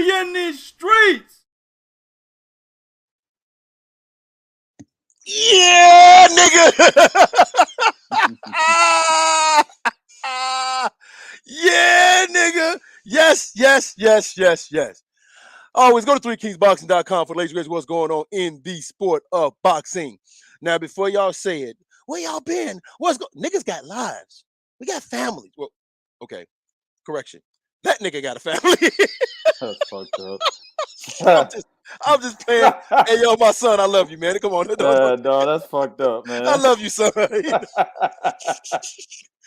We in these streets. Yeah, nigga. Yeah, nigga. Yes. Always go to 3kingsboxing.com for the latest what's going on in the sport of boxing. Now, before y'all say it, where y'all been? Niggas got lives. We got families. Well, okay. Correction. That nigga got a family. That's fucked up. I'm just playing. Hey, yo, my son, I love you, man. Come on. Dog, that's fucked up, man. I love you, son. Yo, man,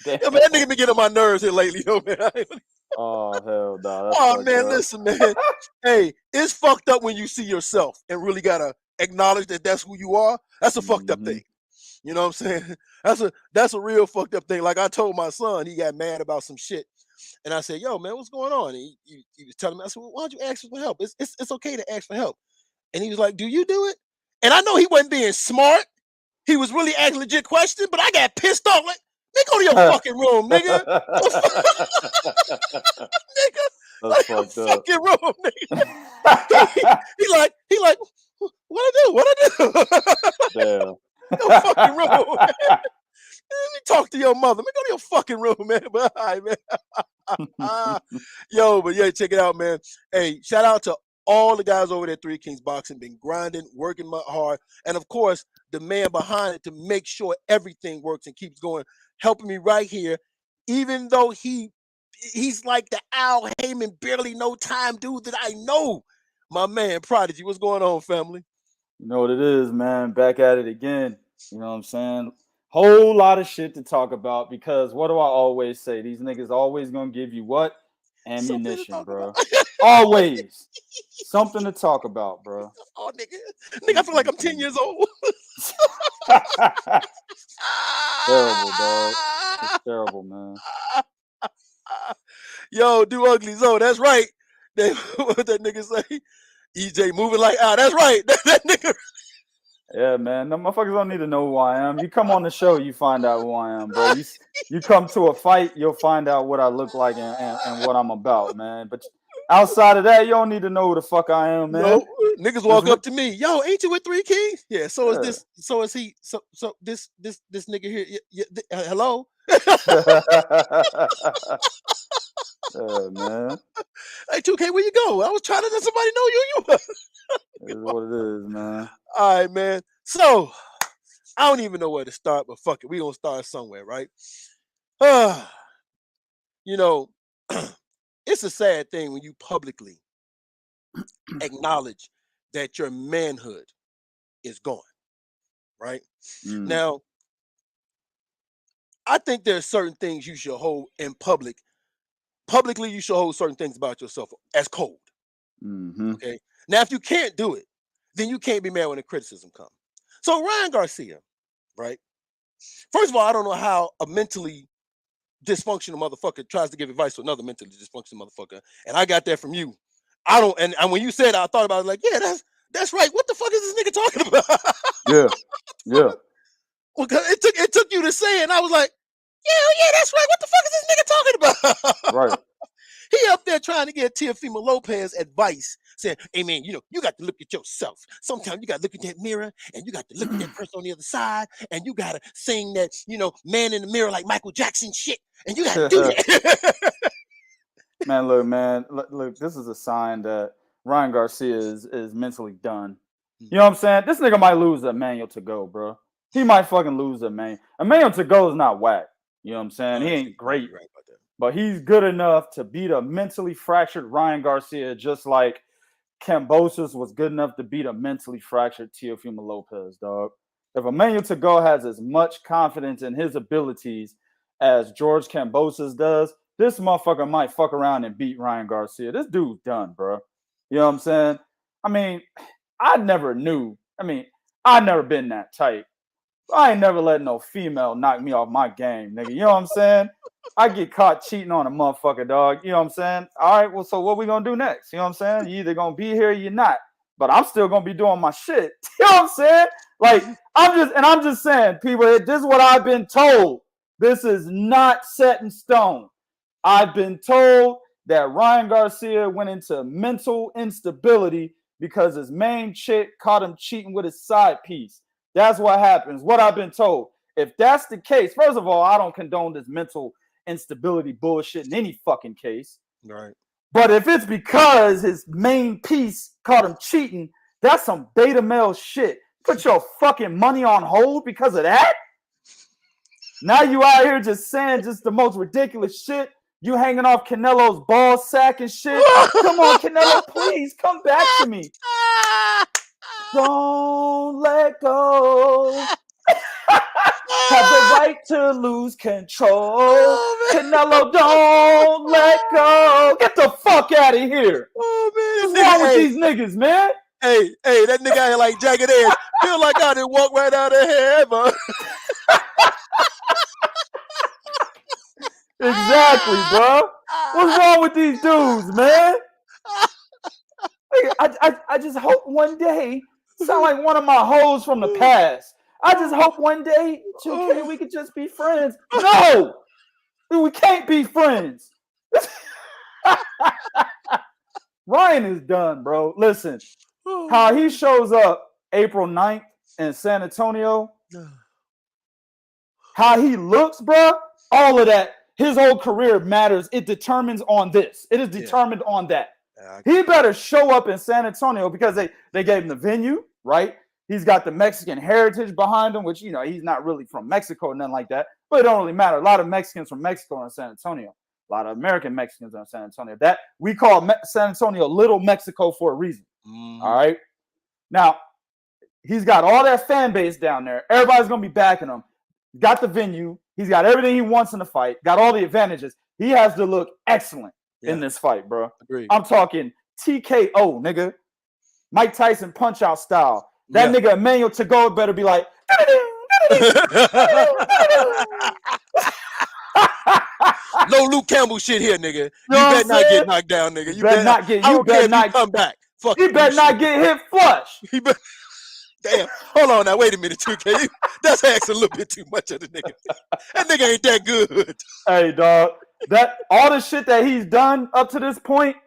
that nigga been getting on my nerves here lately, yo, man. Oh, hell, dog. Oh, man, listen, man. Hey, it's fucked up when you see yourself and really got to acknowledge that that's who you are. That's a fucked up thing. You know what I'm saying? That's a real fucked up thing. Like I told my son, he got mad about some shit. And I said, yo, man, what's going on? And he was telling me, I said, well, why don't you ask for help? It's okay to ask for help. And he was like, do you do it? And I know he wasn't being smart. He was really asking legit questions, but I got pissed off. Like, nigga, go to your fucking room, nigga. Nigga, that's your fucked up. fucking room, nigga. he like, what I do? Damn. Your fucking room. Let me talk to your mother. Man, go to your fucking room, man. But all right, man. Yo, but yeah, check it out, man. Hey, shout out to all the guys over there at 3 Kings Boxing, been grinding, working hard, and of course, the man behind it to make sure everything works and keeps going, helping me right here, even though he's like the Al Heyman, barely no time dude that I know. My man, Prodigy, what's going on, family? You know what it is, man. Back at it again. You know what I'm saying? Whole lot of shit to talk about because what do I always say? These niggas always gonna give you what? Ammunition, bro. Always. Something to talk about, bro. Oh, nigga, I feel like I'm 10 years old. Terrible, dog. It's terrible, man. Yo, do ugly Zoe. That's right. What that nigga say? EJ moving like that's right. That nigga. Yeah, man. No motherfuckers don't need to know who I am. You come on the show, you find out who I am, bro. You come to a fight, you'll find out what I look like and what I'm about, man. But outside of that, you don't need to know who the fuck I am, man. No, niggas walk up to me. Yo, ain't you with 3 Kings? Yeah. So is this? So is he? So this nigga here? Hello. Man. Hey, 2K, where you go? I was trying to let somebody know you. It is what it is, man. All right, man. So I don't even know where to start, but fuck it, we gonna start somewhere, right? You know, it's a sad thing when you publicly acknowledge that your manhood is gone, right? Now, I think there's certain things you should hold in public. Publicly, you should hold certain things about yourself as cold. Okay. Now, if you can't do it, then you can't be mad when the criticism comes. So Ryan Garcia, right? First of all, I don't know how a mentally dysfunctional motherfucker tries to give advice to another mentally dysfunctional motherfucker, and I got that from you. I don't, and when you said, I thought about it, like, yeah, that's right. What the fuck is this nigga talking about? Yeah. Well, it took you to say it, and I was like, yeah, that's right. What the fuck is this nigga talking about? Right. He up there trying to get Teofimo Lopez advice, saying, hey, man, you got to look at yourself. Sometimes you got to look at that mirror, and you got to look at that person on the other side, and you got to sing that, man in the mirror like Michael Jackson shit, and you got to do that. Man, look, this is a sign that Ryan Garcia is mentally done. You know what I'm saying? This nigga might lose a Emmanuel to go, bro. He might fucking lose a man. Emmanuel to go is not whack. You know what I'm saying? He ain't great. Right about that. But he's good enough to beat a mentally fractured Ryan Garcia, just like Kambosos was good enough to beat a mentally fractured Teofimo Lopez, dog. If Emmanuel Tagoe has as much confidence in his abilities as George Kambosos does, this motherfucker might fuck around and beat Ryan Garcia. This dude's done, bro. You know what I'm saying? I mean, I'd never been that tight. I ain't never let no female knock me off my game, nigga. You know what I'm saying? I get caught cheating on a motherfucker, dog. You know what I'm saying? All right, well, so what we gonna do next? You know what I'm saying? You either gonna be here or you're not. But I'm still gonna be doing my shit. You know what I'm saying? Like, I'm just saying, people, this is what I've been told. This is not set in stone. I've been told that Ryan Garcia went into mental instability because his main chick caught him cheating with his side piece. That's what happens, what I've been told. If that's the case, first of all, I don't condone this mental instability bullshit in any fucking case. Right. But if it's because his main piece caught him cheating, that's some beta male shit. Put your fucking money on hold because of that? Now you out here just saying just the most ridiculous shit. You hanging off Canelo's ball sack and shit. Come on, Canelo, please come back to me. Don't let go. Have the right to lose control. Oh, Canelo, don't let go. Get the fuck out of here. Oh, man. What's wrong with these niggas, man? Hey, that nigga out here like Jagged Edge. Feel like I didn't walk right out of heaven. Exactly, bro. What's wrong with these dudes, man? I just hope one day, sound like one of my hoes from the past. I just hope one day, 2K, we could just be friends. No! We can't be friends. Ryan is done, bro. Listen, how he shows up April 9th in San Antonio, how he looks, bro, all of that, his whole career matters. It determines on this. It is determined on that. He better show up in San Antonio because they gave him the venue, right? He's got the Mexican heritage behind him, which, you know, he's not really from Mexico or nothing like that, but it don't really matter. A lot of Mexicans from Mexico are in San Antonio. A lot of American Mexicans are in San Antonio. That we call San Antonio Little Mexico for a reason. All right. Now, he's got all that fan base down there. Everybody's going to be backing him. Got the venue. He's got everything he wants in the fight. Got all the advantages. He has to look excellent in this fight, bro. Agreed. I'm talking TKO, nigga. Mike Tyson punch-out style. That nigga Emmanuel Tagoe better be like, no Luke Campbell shit here, nigga. You better not get knocked down, nigga. You better not get. You better not come back. Fuck. You better not get hit flush. Damn. Hold on now. Wait a minute, 2K. That's asking a little bit too much of the nigga. That nigga ain't that good. Hey, dog. That all the shit that he's done up to this point,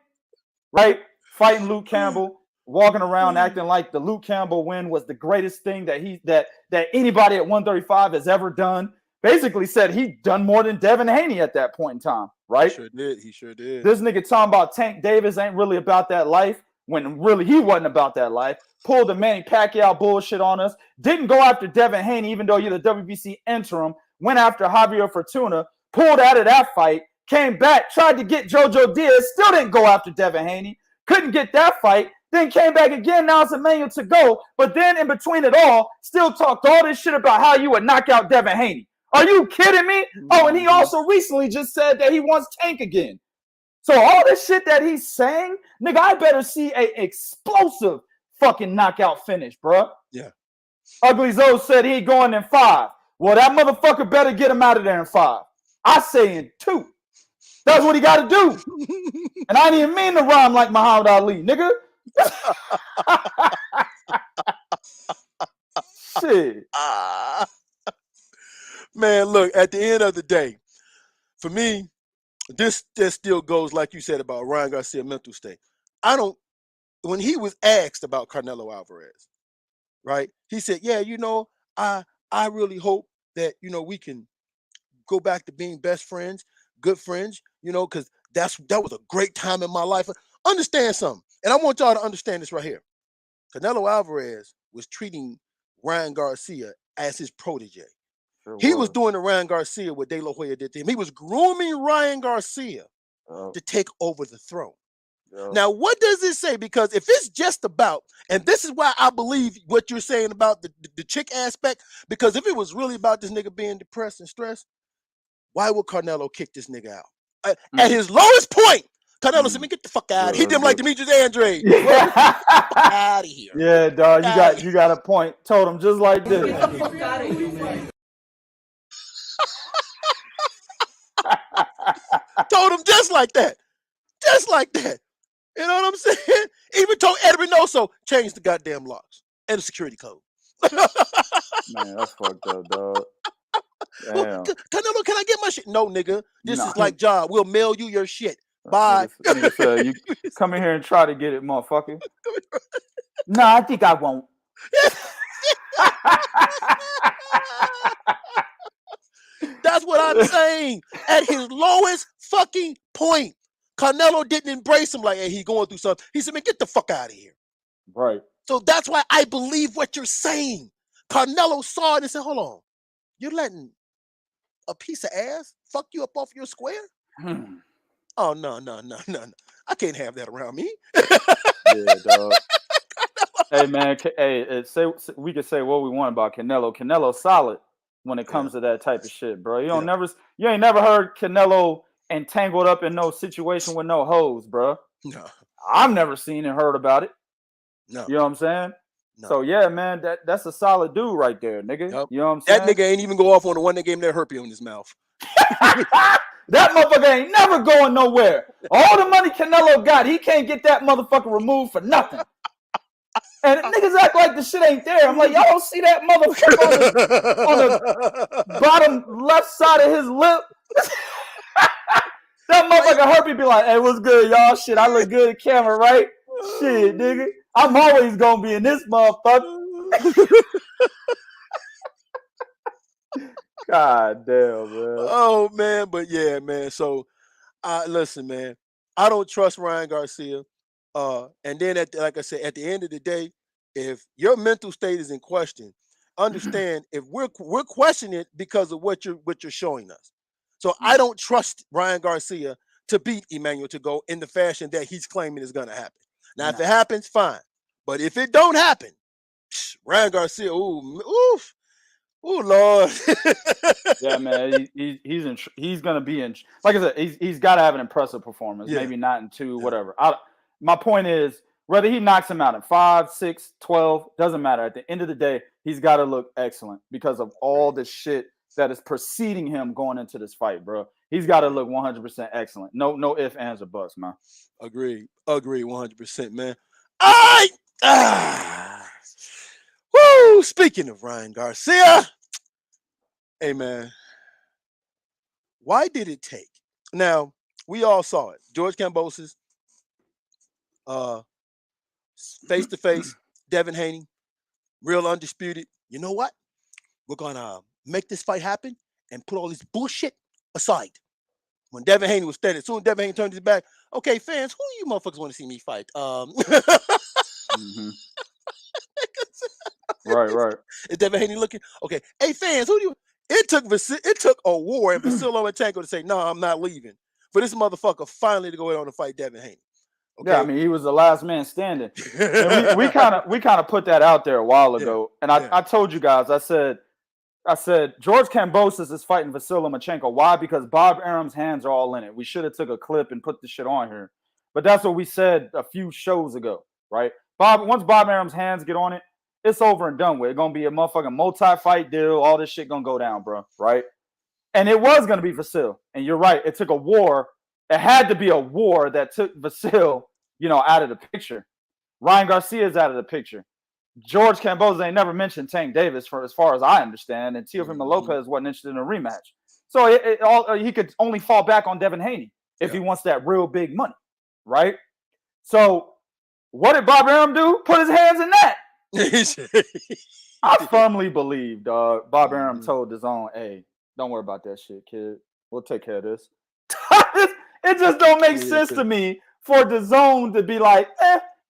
right? Fighting Luke Campbell. Walking around acting like the Luke Campbell win was the greatest thing that anybody at 135 has ever done. Basically said he'd done more than Devin Haney at that point in time, right? He sure did. This nigga talking about Tank Davis ain't really about that life when really he wasn't about that life. Pulled the Manny Pacquiao bullshit on us. Didn't go after Devin Haney even though you're the WBC interim. Went after Javier Fortuna. Pulled out of that fight. Came back. Tried to get Jojo Diaz. Still didn't go after Devin Haney. Couldn't get that fight. Then came back again. Now it's Emmanuel Tagoe. But then in between it all, still talked all this shit about how you would knock out Devin Haney. Are you kidding me? Oh, and he also recently just said that he wants Tank again. So all this shit that he's saying, nigga, I better see an explosive fucking knockout finish, bro. Yeah. Ugly Zoe said he going in 5. Well, that motherfucker better get him out of there in 5. I say in 2. That's what he got to do. And I didn't mean to rhyme like Muhammad Ali, nigga. Shit. Man, look, at the end of the day, for me, this still goes like you said about Ryan Garcia mental state. When he was asked about Canelo Alvarez, right? He said, yeah, you know, I really hope that, you know, we can go back to being best friends, good friends, you know, because that was a great time in my life. Understand something. And I want y'all to understand this right here. Canelo Alvarez was treating Ryan Garcia as his protege. He was doing to Ryan Garcia what De La Hoya did to him. He was grooming Ryan Garcia to take over the throne. Now, what does this say? Because if it's just about, and this is why I believe what you're saying about the chick aspect, because if it was really about this nigga being depressed and stressed, why would Canelo kick this nigga out? At his lowest point, Canelo said, "Man, get the fuck out of here." He did him like Demetrius Andrade. Out of here. Yeah, dog. You got a point. Told him just like this. Get the fuck out of here, man. Told him just like that. Just like that. You know what I'm saying? Even told Ed Reynoso, change the goddamn locks and the security code. Man, that's fucked up, dog. Well, Canelo, can I get my shit? No, nigga. This is like job. We'll mail you your shit. Bye. Nigga said, you come in here and try to get it, motherfucker. Nah, I think I won't. That's what I'm saying. At his lowest fucking point, Canelo didn't embrace him like, hey, he's going through something. He said, man, get the fuck out of here. Right. So that's why I believe what you're saying. Canelo saw it and said, hold on, you're letting a piece of ass fuck you up off your square? Oh, no. I can't have that around me. Yeah, dog. Hey, man. Hey, we can say what we want about Canelo. Canelo's solid when it comes to that type of shit, bro. You ain't never heard Canelo entangled up in no situation with no hoes, bro. No. I've never seen and heard about it. No. You know what I'm saying? No. So yeah, man, that's a solid dude right there, nigga. Yep. You know what I'm saying? That nigga ain't even go off on the one that gave him that herpes in his mouth. That motherfucker ain't never going nowhere. All the money Canelo got, he can't get that motherfucker removed for nothing. And niggas act like the shit ain't there. I'm like, y'all don't see that motherfucker on the bottom left side of his lip? That motherfucker herpes be like, hey, what's good, y'all? Shit, I look good at camera, right? Shit, nigga. I'm always gonna be in this motherfucker. God damn, man. Oh, man. But yeah, man. So, listen, man. I don't trust Ryan Garcia. And then, like I said, at the end of the day, if your mental state is in question, understand if we're questioning it because of what you're showing us. So I don't trust Ryan Garcia to beat Emmanuel to go in the fashion that he's claiming is going to happen. Now, if it happens, fine. But if it don't happen, Ryan Garcia, ooh, Lord. Yeah, man, he's gonna be in. Like I said, he's got to have an impressive performance. Yeah. Maybe not in 2, whatever. My point is, whether he knocks him out in 5, 6, 12, doesn't matter. At the end of the day, he's got to look excellent because of all the shit that is preceding him going into this fight, bro. He's got to look 100% excellent. No ifs, ands, or buts, man. Agree, 100%, man. All right. Woo! Speaking of Ryan Garcia, hey, man, why did it take? Now, we all saw it. George Kambosos, face-to-face, Devin Haney, real undisputed. You know what? We're going to make this fight happen and put all this bullshit aside. When Devin Haney was standing, as soon as Devin Haney turned his back, okay, fans, who do you motherfuckers want to see me fight? Mm-hmm. Right. Is Devin Haney looking? Okay. Hey, fans, who do you? It took a war and Vasyl Lomachenko to say, no, I'm not leaving. For this motherfucker finally to go ahead on and fight Devin Haney. Okay? Yeah, I mean, he was the last man standing. And we kind of put that out there a while ago. And I told you guys, I said George Kambosos is fighting Vasyl Lomachenko. Why? Because Bob Arum's hands are all in it. We should have took a clip and put the shit on here. But that's what we said a few shows ago, right? Once Bob Arum's hands get on it, it's over and done with. It's going to be a motherfucking multi-fight deal. All this shit going to go down, bro, right? And it was going to be Vasyl. And you're right. It took a war. It had to be a war that took Vasyl, out of the picture. Ryan Garcia's out of the picture. George Kambosos ain't never mentioned Tank Davis, for as far as I understand, and Teofimo Lopez wasn't interested in a rematch. So he could only fall back on Devin Haney if he wants that real big money, right? So what did Bob Arum do? Put his hands in that. I firmly believe, dog. Bob Arum told DAZN, hey, don't worry about that shit, kid. We'll take care of this. It just don't make sense to me for DAZN to be like,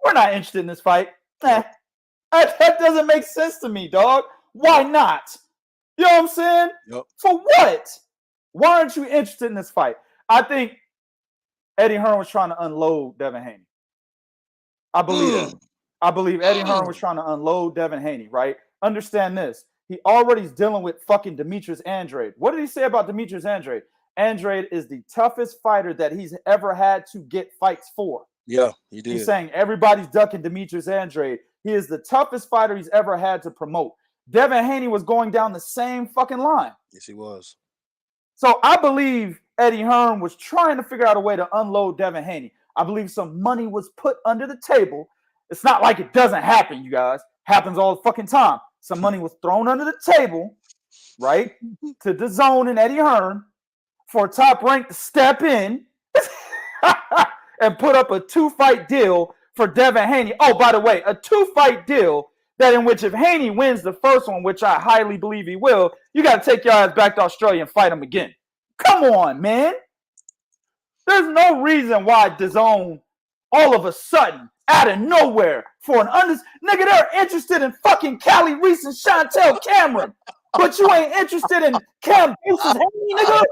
we're not interested in this fight. That doesn't make sense to me, dog. Why not? You know what I'm saying? Yep. For what? Why aren't you interested in this fight? I think Eddie Hearn was trying to unload Devin Haney. I believe that. I believe Eddie Hearn was trying to unload Devin Haney, right? Understand this. He already is dealing with fucking Demetrius Andrade. What did he say about Demetrius Andrade? Andrade is the toughest fighter that he's ever had to get fights for. Yeah, he did. He's saying everybody's ducking Demetrius Andrade. He is the toughest fighter he's ever had to promote. Devin Haney was going down the same fucking line. Yes, he was. So I believe Eddie Hearn was trying to figure out a way to unload Devin Haney. I believe some money was put under the table. It's not like it doesn't happen, you guys. Happens all the fucking time. Some money was thrown under the table, right, to DAZN and Eddie Hearn for Top Rank to step in and put up a 2-fight deal for Devin Haney. Oh, by the way, a 2-fight deal that in which if Haney wins the first one, which I highly believe he will, you got to take your ass back to Australia and fight him again. Come on, man. There's no reason why DAZN all of a sudden, out of nowhere, for an nigga, they're interested in fucking Callie Reese and Chantel Cameron, but you ain't interested in Kambosos Haney, nigga.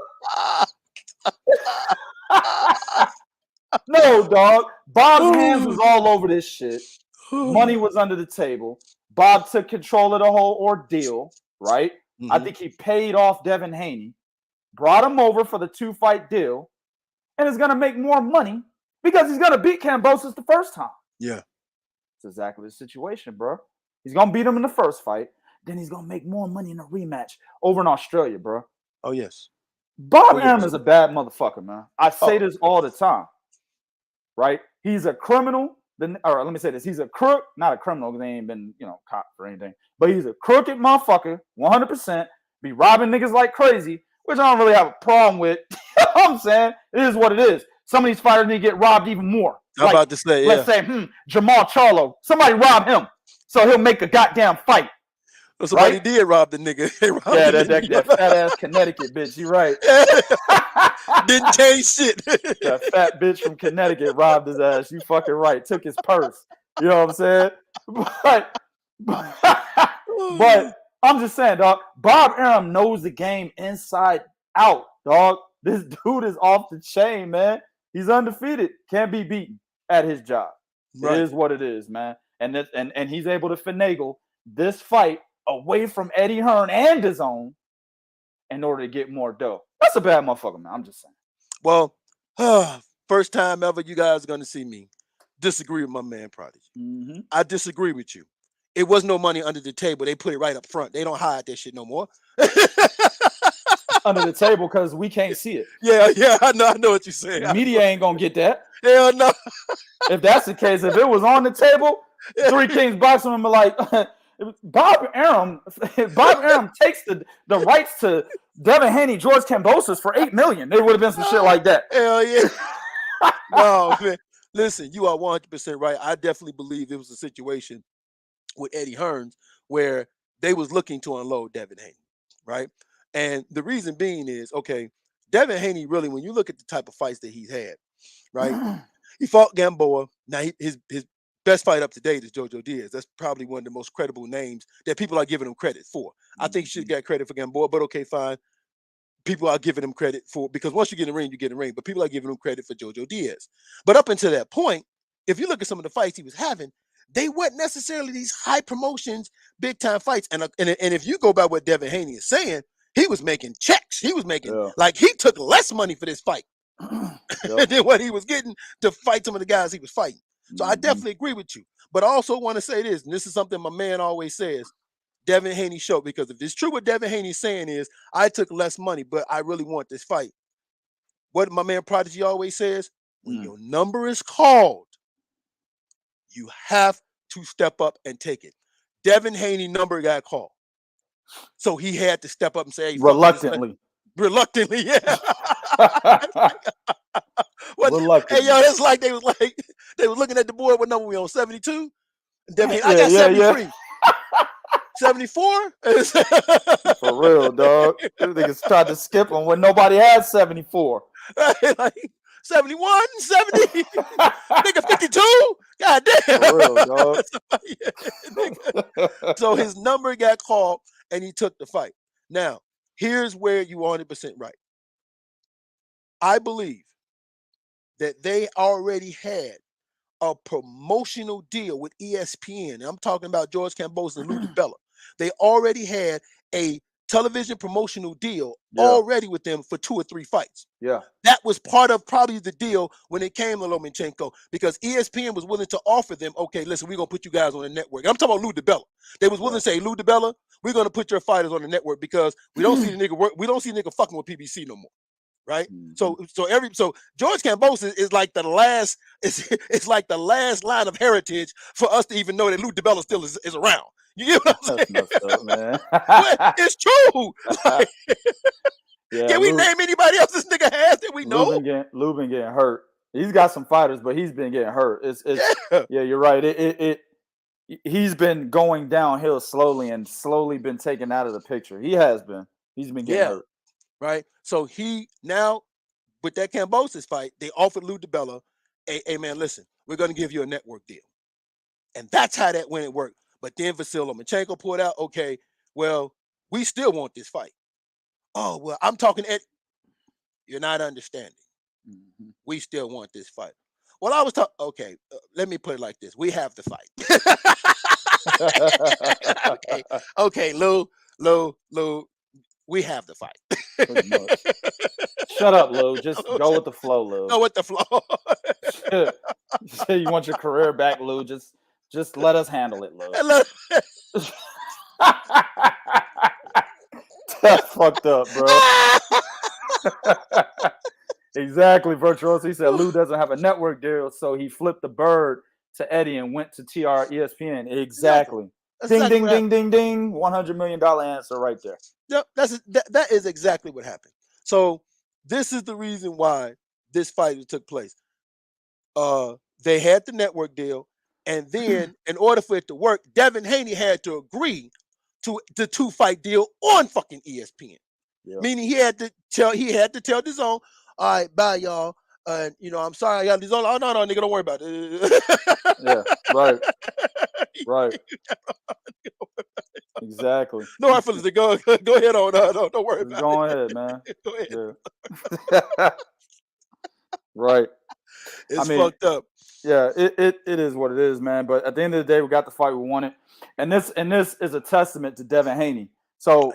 No, dog. Bob's hands was all over this shit. Money was under the table. Bob took control of the whole ordeal, right? Mm-hmm. I think he paid off Devin Haney, brought him over for the 2-fight deal, and is going to make more money because he's going to beat Kambosos the first time. Yeah. It's exactly the situation, bro. He's going to beat him in the first fight. Then he's going to make more money in a rematch over in Australia, bro. Oh, yes. Bob Arum is a bad motherfucker, man. I say this all the time, right? He's a criminal. Or let me say this. He's a crook, not a criminal because they ain't been, caught for anything. But he's a crooked motherfucker, 100%. Be robbing niggas like crazy, which I don't really have a problem with. You know what I'm saying? It is what it is. Some of these fighters need to get robbed even more. I'm about to say, let's say, Jamal Charlo. Somebody rob him so he'll make a goddamn fight. Well, somebody did rob the nigga. That fat-ass Connecticut bitch. You right. Didn't change shit. That fat bitch from Connecticut robbed his ass. You fucking right. Took his purse. You know what I'm saying? But I'm just saying, dog, Bob Arum knows the game inside out, dog. This dude is off the chain, man. He's undefeated. Can't be beaten at his job. Right. It is what it is, man. And he's able to finagle this fight away from Eddie Hearn and DAZN in order to get more dough. That's a bad motherfucker, man. I'm just saying. Well, first time ever you guys are going to see me disagree with my man Prodigy. Mm-hmm. I disagree with you. It was no money under the table. They put it right up front. They don't hide that shit no more. Under the table because we can't see it. Yeah, I know what you're saying. The media ain't going to get that. Hell no. If that's the case, if it was on the table, Three Kings boxing would be like, Bob Arum takes the rights to Devin Haney, George Kambosos for $8 million. There would have been some shit like that. Hell yeah. No, man. Listen, you are 100% right. I definitely believe it was a situation with Eddie Hearns where they was looking to unload Devin Haney, right? And the reason being is, okay, Devin Haney really, when you look at the type of fights that he's had, right? He fought Gamboa. Now his best fight up to date is Jojo Diaz. That's probably one of the most credible names that people are giving him credit for. I think he should get credit for Gamboa, but okay, fine. People are giving him credit for, because once you get in the ring, you get in the ring, but people are giving him credit for Jojo Diaz. But up until that point, if you look at some of the fights he was having, they weren't necessarily these high promotions, big time fights. And if you go by what Devin Haney is saying, he was making checks. He was making, like, he took less money for this fight than what he was getting to fight some of the guys he was fighting. So I definitely agree with you. But I also want to say this, and this is something my man always says, Devin Haney showed, because if it's true what Devin Haney's saying is, I took less money, but I really want this fight. What my man Prodigy always says, when your number is called, you have to step up and take it. Devin Haney number got called. So he had to step up and say, hey, reluctantly, yeah. Reluctantly. Hey, yo, it's like they was looking at the board. What number we on? 72? Devin Haney, I got 73. Yeah. 74? For real, dog. This niggas tried to skip him when nobody had 74. Like 71, 70, nigga 52? God damn. For real, dog. So his number got called and he took the fight. Now, here's where you 100% right. I believe that they already had a promotional deal with ESPN. And I'm talking about George Kambosos and Lou DiBella. They already had a television promotional deal already with them for 2 or 3 fights. Yeah. That was part of probably the deal when it came to Lomachenko, because ESPN was willing to offer them, okay, listen, we're going to put you guys on the network. I'm talking about Lou DiBella. They was willing to say, Lou DiBella, we're going to put your fighters on the network because we don't see the nigga work. We don't see the nigga fucking with PBC no more. Right. So George Kambosos is like the last, it's like the last line of heritage for us to even know that Lou DiBella still is around. You get what I'm saying? That's messed up, man. It's true. Can we name anybody else this nigga has that we know? Lou been getting hurt. He's got some fighters, but he's been getting hurt. Yeah, you're right. He's been going downhill slowly and slowly been taken out of the picture. He has been. He's been getting hurt. Right. So he now with that Kambosos fight, they offered Lou DiBella, hey man, listen, we're gonna give you a network deal. And that's how that went. It worked. But then Vasyl Lomachenko pulled out, okay, well, we still want this fight. Oh, well, I'm talking Ed. You're not understanding. Mm-hmm. We still want this fight. Well, I was talking, okay, let me put it like this. We have the fight. okay, Lou, we have the fight. Shut up, Lou. Just go with the flow, Lou. Go with the flow. You want your career back, Lou. Just let us handle it, Lou. That's fucked up, bro. Exactly, Virtuoso. He said Lou doesn't have a network deal, so he flipped the bird to Eddie and went to TR ESPN. Exactly. Ding, ding, ding, ding, ding. $100 million answer right there. Yep, that is exactly what happened. So this is the reason why this fight took place. They had the network deal, and then in order for it to work, Devin Haney had to agree to the 2-fight deal on fucking ESPN. Yep. Meaning he had to tell DAZN, all right, bye y'all. I'm sorry, I got DAZN. Oh no, nigga, don't worry about it. Yeah, right. Right. Exactly. No hard feelings. Go ahead on. Don't worry about it. Go ahead, man. Go ahead. Yeah. Right. It's fucked up. Yeah, it is what it is, man. But at the end of the day, we got the fight we wanted, and this is a testament to Devin Haney. So,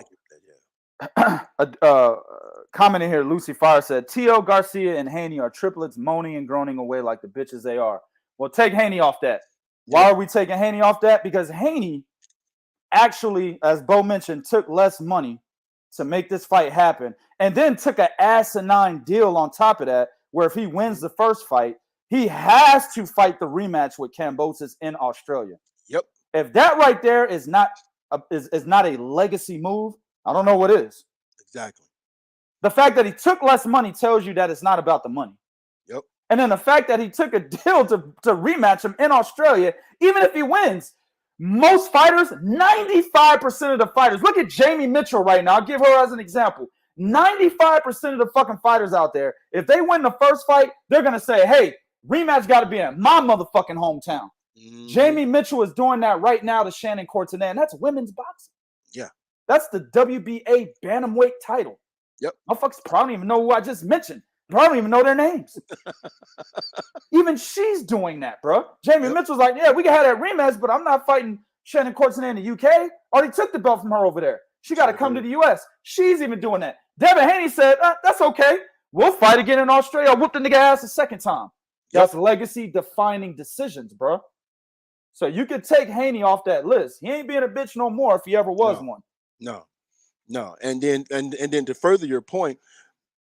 commenting here, Lucy Fire said, Teo, Garcia, and Haney are triplets moaning and groaning away like the bitches they are. Well, take Haney off that. Why are we taking Haney off that? Because Haney actually, as Bo mentioned, took less money to make this fight happen, and then took an asinine deal on top of that, where if he wins the first fight, he has to fight the rematch with Kambosos in Australia. Yep. If that right there is not a legacy move, I don't know what is. Exactly. The fact that he took less money tells you that it's not about the money. Yep. And then the fact that he took a deal to rematch him in Australia, even if he wins, most fighters, 95% of the fighters, look at Jamie Mitchell right now. I'll give her as an example. 95% of the fucking fighters out there, if they win the first fight, they're going to say, hey, rematch got to be in my motherfucking hometown. Mm-hmm. Jamie Mitchell is doing that right now to Shannon Cortez, and that's women's boxing. Yeah. That's the WBA bantamweight title. Yep. Motherfuckers probably don't even know who I just mentioned. Probably don't even know their names. Even she's doing that, bro. Jamie Mitchell's like, yeah, we can have that rematch, but I'm not fighting Shannon Cortez in the UK. Already took the belt from her over there. She got to come to the US. She's even doing that. Devin Haney said, that's okay. We'll fight again in Australia. I'll whoop the nigga ass a second time. That's legacy-defining decisions, bro. So you could take Haney off that list. He ain't being a bitch no more if he ever was one. No. And then to further your point,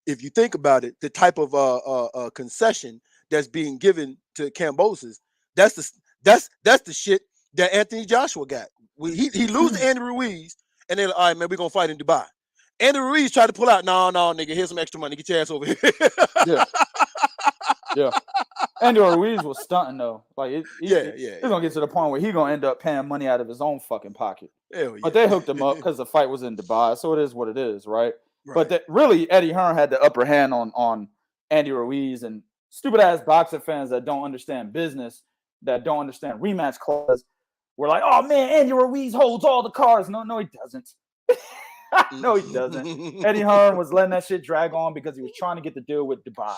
if you think about it, the type of concession that's being given to Kambosos, that's the shit that Anthony Joshua got. He loses to Andy Ruiz, and then all right, man, we're gonna fight in Dubai. Andy Ruiz tried to pull out. No, nigga, here's some extra money. Get your ass over here. Yeah. Andy Ruiz was stunting though. Like, he's gonna get to the point where he's gonna end up paying money out of his own fucking pocket. But they hooked him up because the fight was in Dubai, so it is what it is, right? But that really, Eddie Hearn had the upper hand on Andy Ruiz, and stupid ass boxing fans that don't understand business, that don't understand rematch clause, were like, "Oh man, Andy Ruiz holds all the cards." No, he doesn't. No, he doesn't. Eddie Hearn was letting that shit drag on because he was trying to get the deal with Dubai,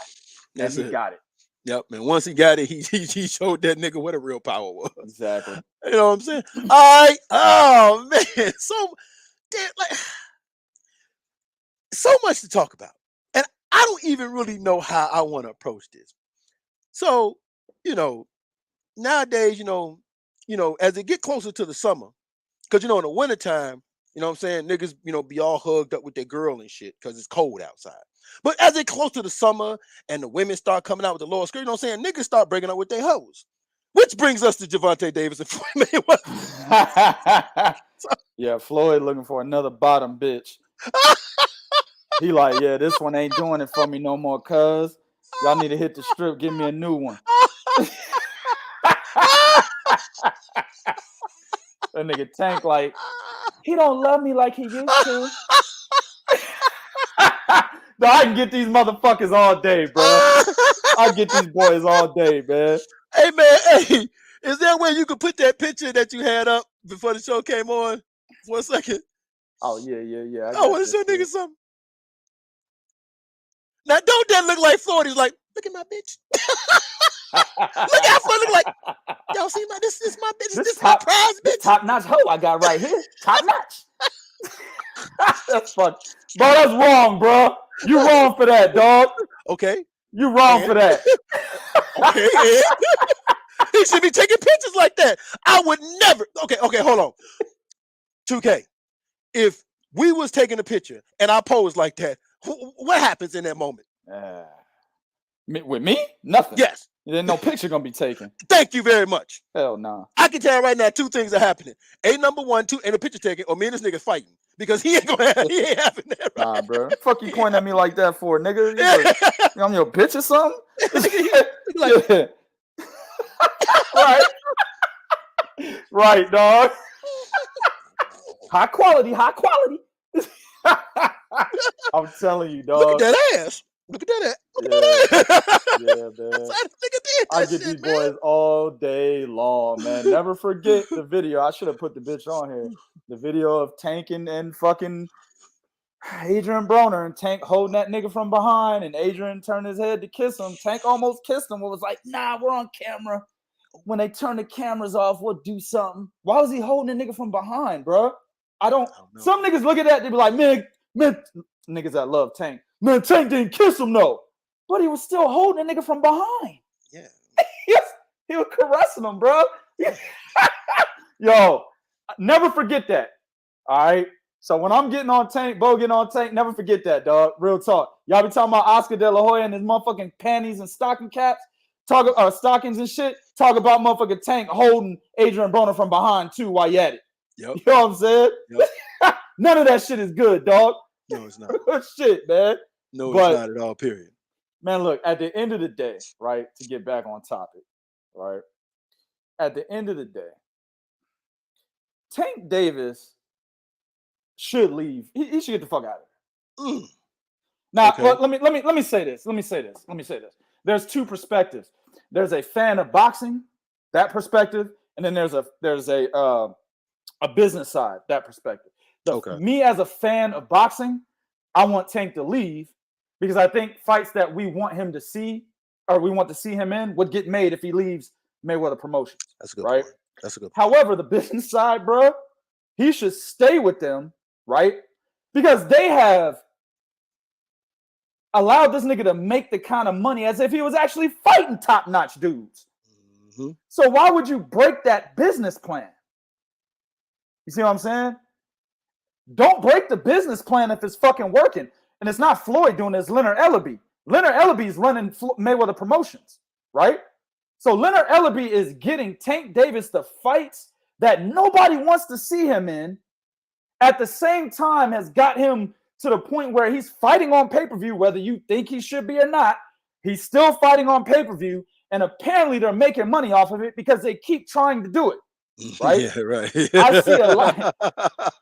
and he got it. Yep, and once he got it, he showed that nigga what a real power was. Exactly. You know what I'm saying? All right. Oh man, so much to talk about, and I don't even really know how I want to approach this. So, nowadays, as it get closer to the summer, because in the wintertime, you know what I'm saying, niggas, be all hugged up with their girl and shit because it's cold outside. But as it close to the summer and the women start coming out with the lower skirt, you know what I'm saying, niggas start breaking up with their hoes. Which brings us to Gervonta Davis and Floyd Mayweather. Yeah, Floyd looking for another bottom bitch. He like, yeah, this one ain't doing it for me no more, cuz. Y'all need to hit the strip. Give me a new one. That nigga Tank like, he don't love me like he used to. No, I can get these motherfuckers all day, bro. I get these boys all day, man. Hey, man, hey, is there a way you could put that picture that you had up before the show came on for a second? Oh, yeah. I want to show niggas something. Now, don't that look like Floyd? He's like, look at my bitch. Look how Floyd look like. Y'all see my, this is my bitch. This my prize bitch. Top-notch hoe I got right here. Top-notch. That's fuck. Bro, that's wrong, bro. You wrong for that, dog. Okay. You wrong for that. Okay. He should be taking pictures like that. I would never. Okay, hold on. 2K. If we was taking a picture and I posed like that, what happens in that moment? With me? Nothing. Yes. There's no picture gonna be taken. Thank you very much. Hell no. Nah. I can tell right now 2 things are happening. Number 1, 2, ain't a picture taken, or me and this nigga fighting. Because he ain't having that. Right? Nah, bro. Fuck you pointing at me like that for, nigga? I'm your bitch or something? Like, right, dog. High quality. I'm telling you, dog. Look at that ass. Look at that ass. Yeah, man. I get these boys all day long, man. Never forget the video. I should have put the bitch on here. The video of Tank and fucking Adrian Broner, and Tank holding that nigga from behind, and Adrian turned his head to kiss him. Tank almost kissed him. It was like, nah, we're on camera. When they turn the cameras off, we'll do something. Why was he holding the nigga from behind, bro? I don't know. Some niggas look at that, they be like, man, niggas that love Tank. Man, Tank didn't kiss him, though. But he was still holding the nigga from behind. Yeah. He was caressing him, bro. Yo, never forget that. All right? So when I'm getting on Tank, Bo getting on Tank, never forget that, dog. Real talk. Y'all be talking about Oscar De La Hoya and his motherfucking panties and stocking caps, stockings and shit. Talk about motherfucking Tank holding Adrian Broner from behind, too, while you at it. Yep. You know what I'm saying? Yep. None of that shit is good, dog. No, it's not. Shit, man. No, it's not at all, period. Man, look, at the end of the day, right, to get back on topic, right, at the end of the day, Tank Davis should leave. He should get the fuck out of there. Now, okay. Let me say this. There's 2 perspectives. There's a fan of boxing, that perspective, and then there's a business side, that perspective. Me as a fan of boxing, I want Tank to leave because I think fights that we want him to see or we want to see him in would get made if he leaves Mayweather Promotions. That's a good right? point. That's a good point. However, the business side, bro, he should stay with them, right? Because they have allowed this nigga to make the kind of money as if he was actually fighting top-notch dudes. Mm-hmm. So why would you break that business plan? You see what I'm saying? Don't break the business plan if it's fucking working. And it's not Floyd doing this, Leonard Ellaby. Leonard Ellaby is running Mayweather Promotions, right? So Leonard Ellaby is getting Tank Davis the fights that nobody wants to see him in, at the same time has got him to the point where he's fighting on pay-per-view, whether you think he should be or not. He's still fighting on pay-per-view, and apparently they're making money off of it because they keep trying to do it. Right? Yeah, right. I see a lot.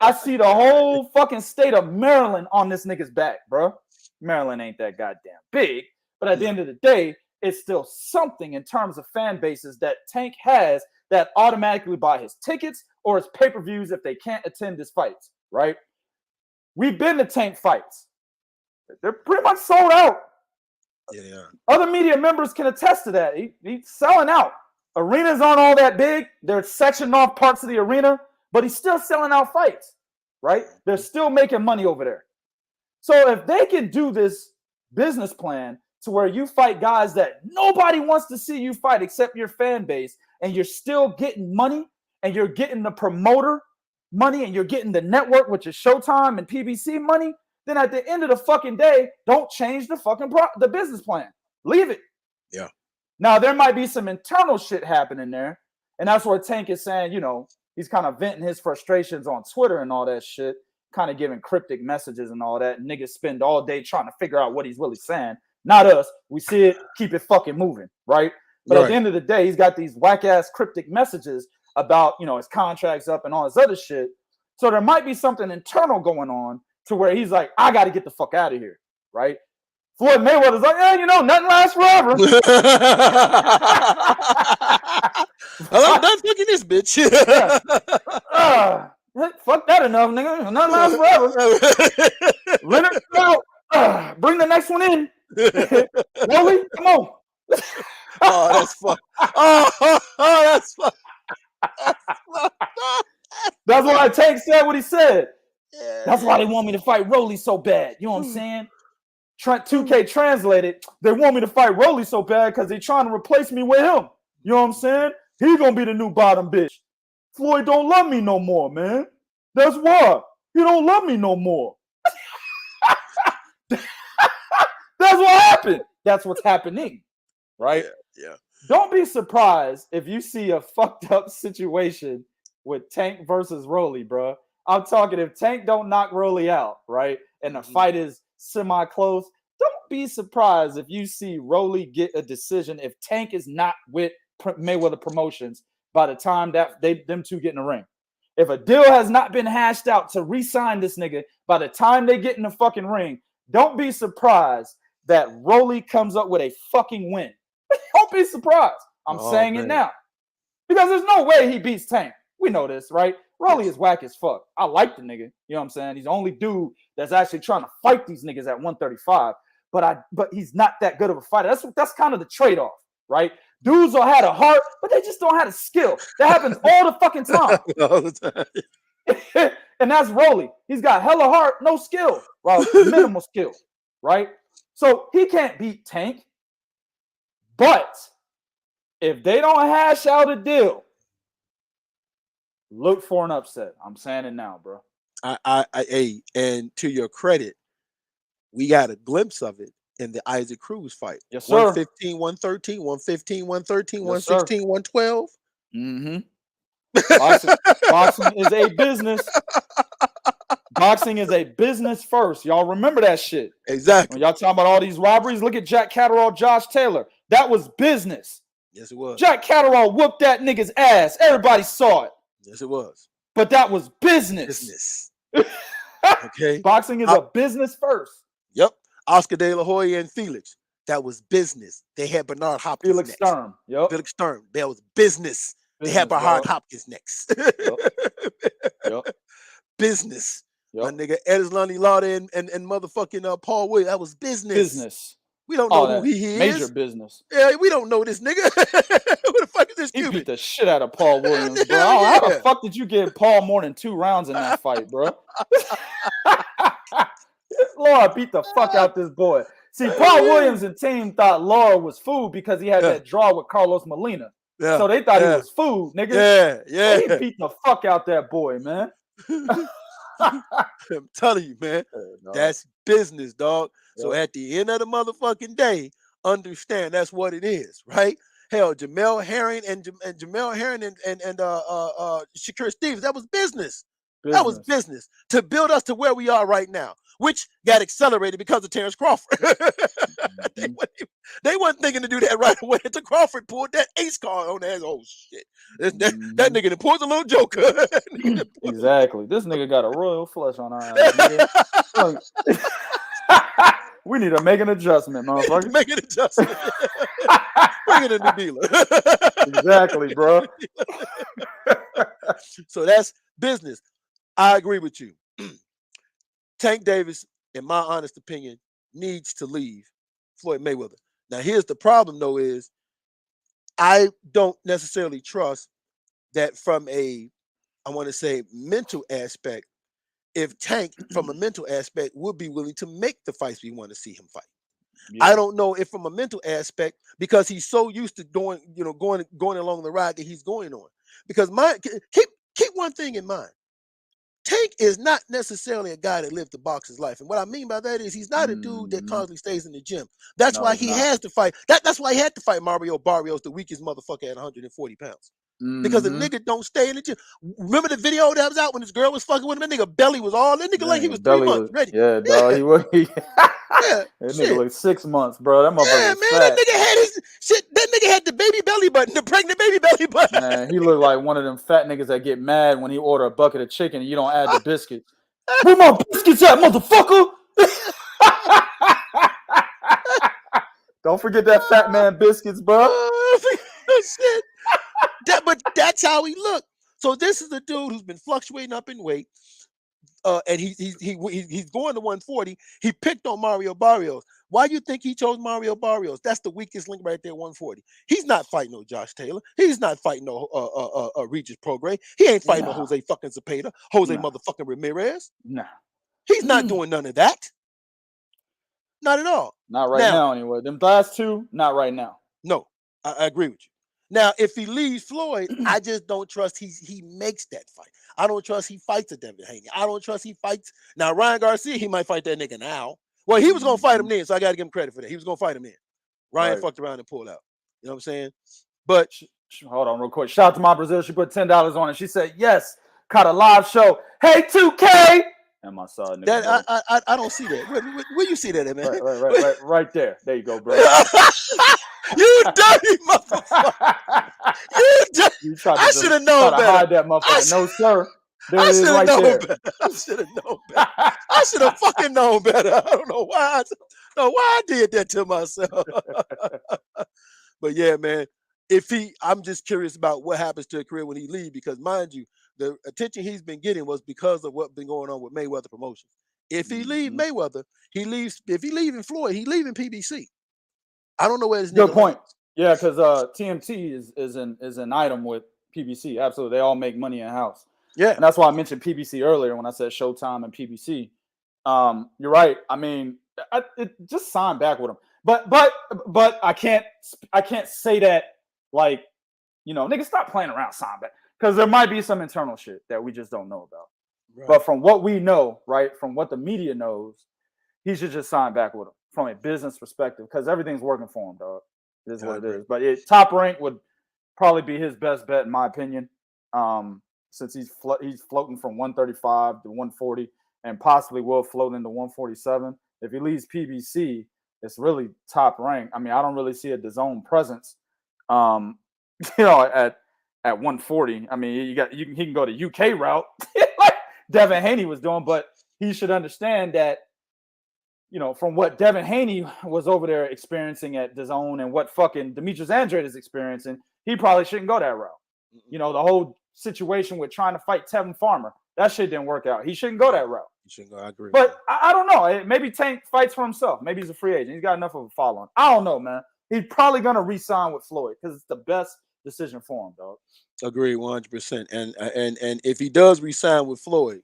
I see the whole fucking state of Maryland on this nigga's back, bro. Maryland ain't that goddamn big, but at the end of the day, it's still something in terms of fan bases that Tank has that automatically buy his tickets or his pay-per-views if they can't attend his fights, right? We've been to Tank fights. They're pretty much sold out. Yeah. Other media members can attest to that. He's selling out. Arenas aren't all that big. They're sectioning off parts of the arena, but he's still selling out fights, right? They're still making money over there. So if they can do this business plan to where you fight guys that nobody wants to see you fight except your fan base, and you're still getting money, and you're getting the promoter money, and you're getting the network, which is Showtime and PBC money, then at the end of the fucking day, don't change the fucking the business plan. Leave it. Yeah. Now, there might be some internal shit happening there, and that's where Tank is saying, you know, he's kind of venting his frustrations on Twitter and all that shit, kind of giving cryptic messages and all that. And niggas spend all day trying to figure out what he's really saying. Not us. We see it, keep it fucking moving, right? But at the end of the day, he's got these whack-ass cryptic messages about, his contract's up and all this other shit. So there might be something internal going on to where he's like, I got to get the fuck out of here, right? Floyd Mayweather's like, nothing lasts forever. I'm done fucking this bitch. Fuck that enough, nigga. Nothing lasts forever. Leonard, bring the next one in. Rolly, come on. Oh, that's fuck. Oh, that's fuck. That's why Tank said what he said. Yeah. That's why they want me to fight Rolly so bad. You know what I'm saying? 2K translated, they want me to fight Rolly so bad because they're trying to replace me with him. You know what I'm saying? He gonna be the new bottom bitch. Floyd don't love me no more, man. That's why. He don't love me no more. That's what happened. That's what's happening, right? Yeah. Don't be surprised if you see a fucked up situation with Tank versus Rolly, bro. I'm talking if Tank don't knock Rolly out, right? And the fight is semi-close. Don't be surprised if you see Rolly get a decision if Tank is not with Mayweather Promotions by the time that them two get in the ring. If a deal has not been hashed out to re-sign this nigga by the time they get in the fucking ring, don't be surprised that Rolly comes up with a fucking win. Don't be surprised. I'm saying it now. Because there's no way he beats Tank. We know this, right? Rolly is whack as fuck. I like the nigga. You know what I'm saying? He's the only dude that's actually trying to fight these niggas at 135. But he's not that good of a fighter. That's kind of the trade-off, right? Dudes will have a heart, but they just don't have the skill. That happens all the fucking time. All the time. And that's Rolly. He's got hella heart, no skill. Well, minimal skill, right? So he can't beat Tank. But if they don't hash out a deal, look for an upset. I'm saying it now, bro. And to your credit, we got a glimpse of it in the Isaac Cruz fight. Yes, sir. 115, 113, 115, 113, yes, 116, 112. Boxing is a business. Boxing is a business first. Y'all remember that shit. Exactly. When y'all talking about all these robberies, look at Jack Catterall, Josh Taylor. That was business. Yes, it was. Jack Catterall whooped that nigga's ass. Everybody saw it. Yes, it was. But that was business. Okay. Boxing is a business first. Yep. Oscar De La Hoya and Felix. That was business. They had Bernard Hopkins Felix next. Sturm. Yep. Felix Sturm. That was business. They had Bernard Hopkins next. Yep. Business. Yep. My nigga Edeslani Lauder and motherfucking Paul Williams. That was business. We don't know who he is. Major business. Yeah, we don't know this nigga. Who the fuck is this He beat the shit out of Paul Williams, bro. How the fuck did you give Paul more than 2 rounds in that fight, bro? Laura beat the fuck out this boy. See, Paul Williams and team thought Laura was food because he had that draw with Carlos Molina. Yeah. So they thought he was food, nigga. Yeah. He beat the fuck out that boy, man. I'm telling you, man. That's business, dog. So at the end of the motherfucking day, understand that's what it is, right? Hell, Jamel Herring and Shakur Stevens, that was business. That was business to build us to where we are right now, which got accelerated because of Terence Crawford. They wasn't thinking to do that right away until Crawford pulled that ace card on their ass. Oh shit! That nigga that pulled the little joker. Exactly. This nigga got a royal flush on our eyes. We need to make an adjustment, motherfucker. Make an adjustment. Bring it in the dealer. Exactly, bro. So that's business. I agree with you. Tank Davis, in my honest opinion, needs to leave Floyd Mayweather. Now, here's the problem, though, is I don't necessarily trust that from I want to say, mental aspect, if Tank, from a mental aspect, would be willing to make the fights we want to see him fight. Yeah. I don't know if from a mental aspect, because he's so used to going along the ride that he's going on. Because keep one thing in mind. Tank is not necessarily a guy that lived the boxer's life. And what I mean by that is he's not a dude that constantly stays in the gym. That's why he has to fight. That's why he had to fight Mario Barrios, the weakest motherfucker at 140 pounds. Because the nigga don't stay in the gym. Remember the video that was out when this girl was fucking with him? That nigga belly was all, that nigga like he was 3 months ready. Yeah, dog, he was. Yeah, That shit. nigga like 6 months, bro. That motherfucker Yeah, was man, fat. that nigga had his shit. That nigga had the baby belly button, the pregnant baby belly button. Man, he looked like one of them fat niggas that get mad when he order a bucket of chicken and you don't add the biscuits. Where my biscuits at, motherfucker? Don't forget that fat man biscuits, bro. Shit. But that's how he looked. So this is a dude who's been fluctuating up in weight. And he's going to 140. He picked on Mario Barrios. Why do you think he chose Mario Barrios? That's the weakest link right there, 140. He's not fighting no Josh Taylor. He's not fighting no Regis Prograis. He ain't fighting no Jose fucking Zepeda, Jose motherfucking Ramirez. Nah. He's not doing none of that. Not at all. Not right now, anyway. Them last two, not right now. No, I agree with you. Now, if he leaves Floyd, I just don't trust he makes that fight. I don't trust he fights a Devin Haney. I don't trust he fights. Now, Ryan Garcia, he might fight that nigga now. Well, he was going to fight him then, so I got to give him credit for that. He was going to fight him then. Ryan fucked around and pulled out. You know what I'm saying? But hold on real quick. Shout out to my Brazil. She put $10 on it. She said, yes, caught a live show. Hey, 2K. And my son. That I don't see that. Where you see that at, man? Right there. There you go, bro. You dirty motherfucker! You dirty. I should have known better. Hide that motherfucker. No, sir. I should have known better. I should have known better. I should have fucking known better. I don't know why. I did that to myself. But yeah, man. I'm just curious about what happens to a career when he leaves, because mind you, the attention he's been getting was because of what's been going on with Mayweather Promotions. If he leaves Mayweather, he leaves. If he leaving Floyd, he leaving PBC. I don't know where this nigga. Good point. Yeah, because TMT is an item with PBC. Absolutely, they all make money in house. Yeah, and that's why I mentioned PBC earlier when I said Showtime and PBC. You're right. I mean, just sign back with him. But I can't say that, like, nigga, stop playing around, sign back, because there might be some internal shit that we just don't know about. Right. But from what we know, right, from what the media knows, he should just sign back with him from a business perspective, because everything's working for him, dog. It is what it is. But Top Rank would probably be his best bet, in my opinion, since he's floating from 135 to 140 and possibly will float into 147. If he leaves PBC, it's really Top Rank. I mean, I don't really see a DAZN presence, at 140. I mean, he can go the UK route like Devin Haney was doing, but he should understand that, from what Devin Haney was over there experiencing at DAZN and what fucking Demetrius Andrade is experiencing, he probably shouldn't go that route. The whole situation with trying to fight Tevin Farmer, that shit didn't work out. He shouldn't go that route. He shouldn't go. I agree. But I don't know. Maybe Tank fights for himself. Maybe he's a free agent. He's got enough of a following. I don't know, man. He's probably going to re-sign with Floyd because it's the best decision for him, dog. Agree 100%. And if he does re-sign with Floyd,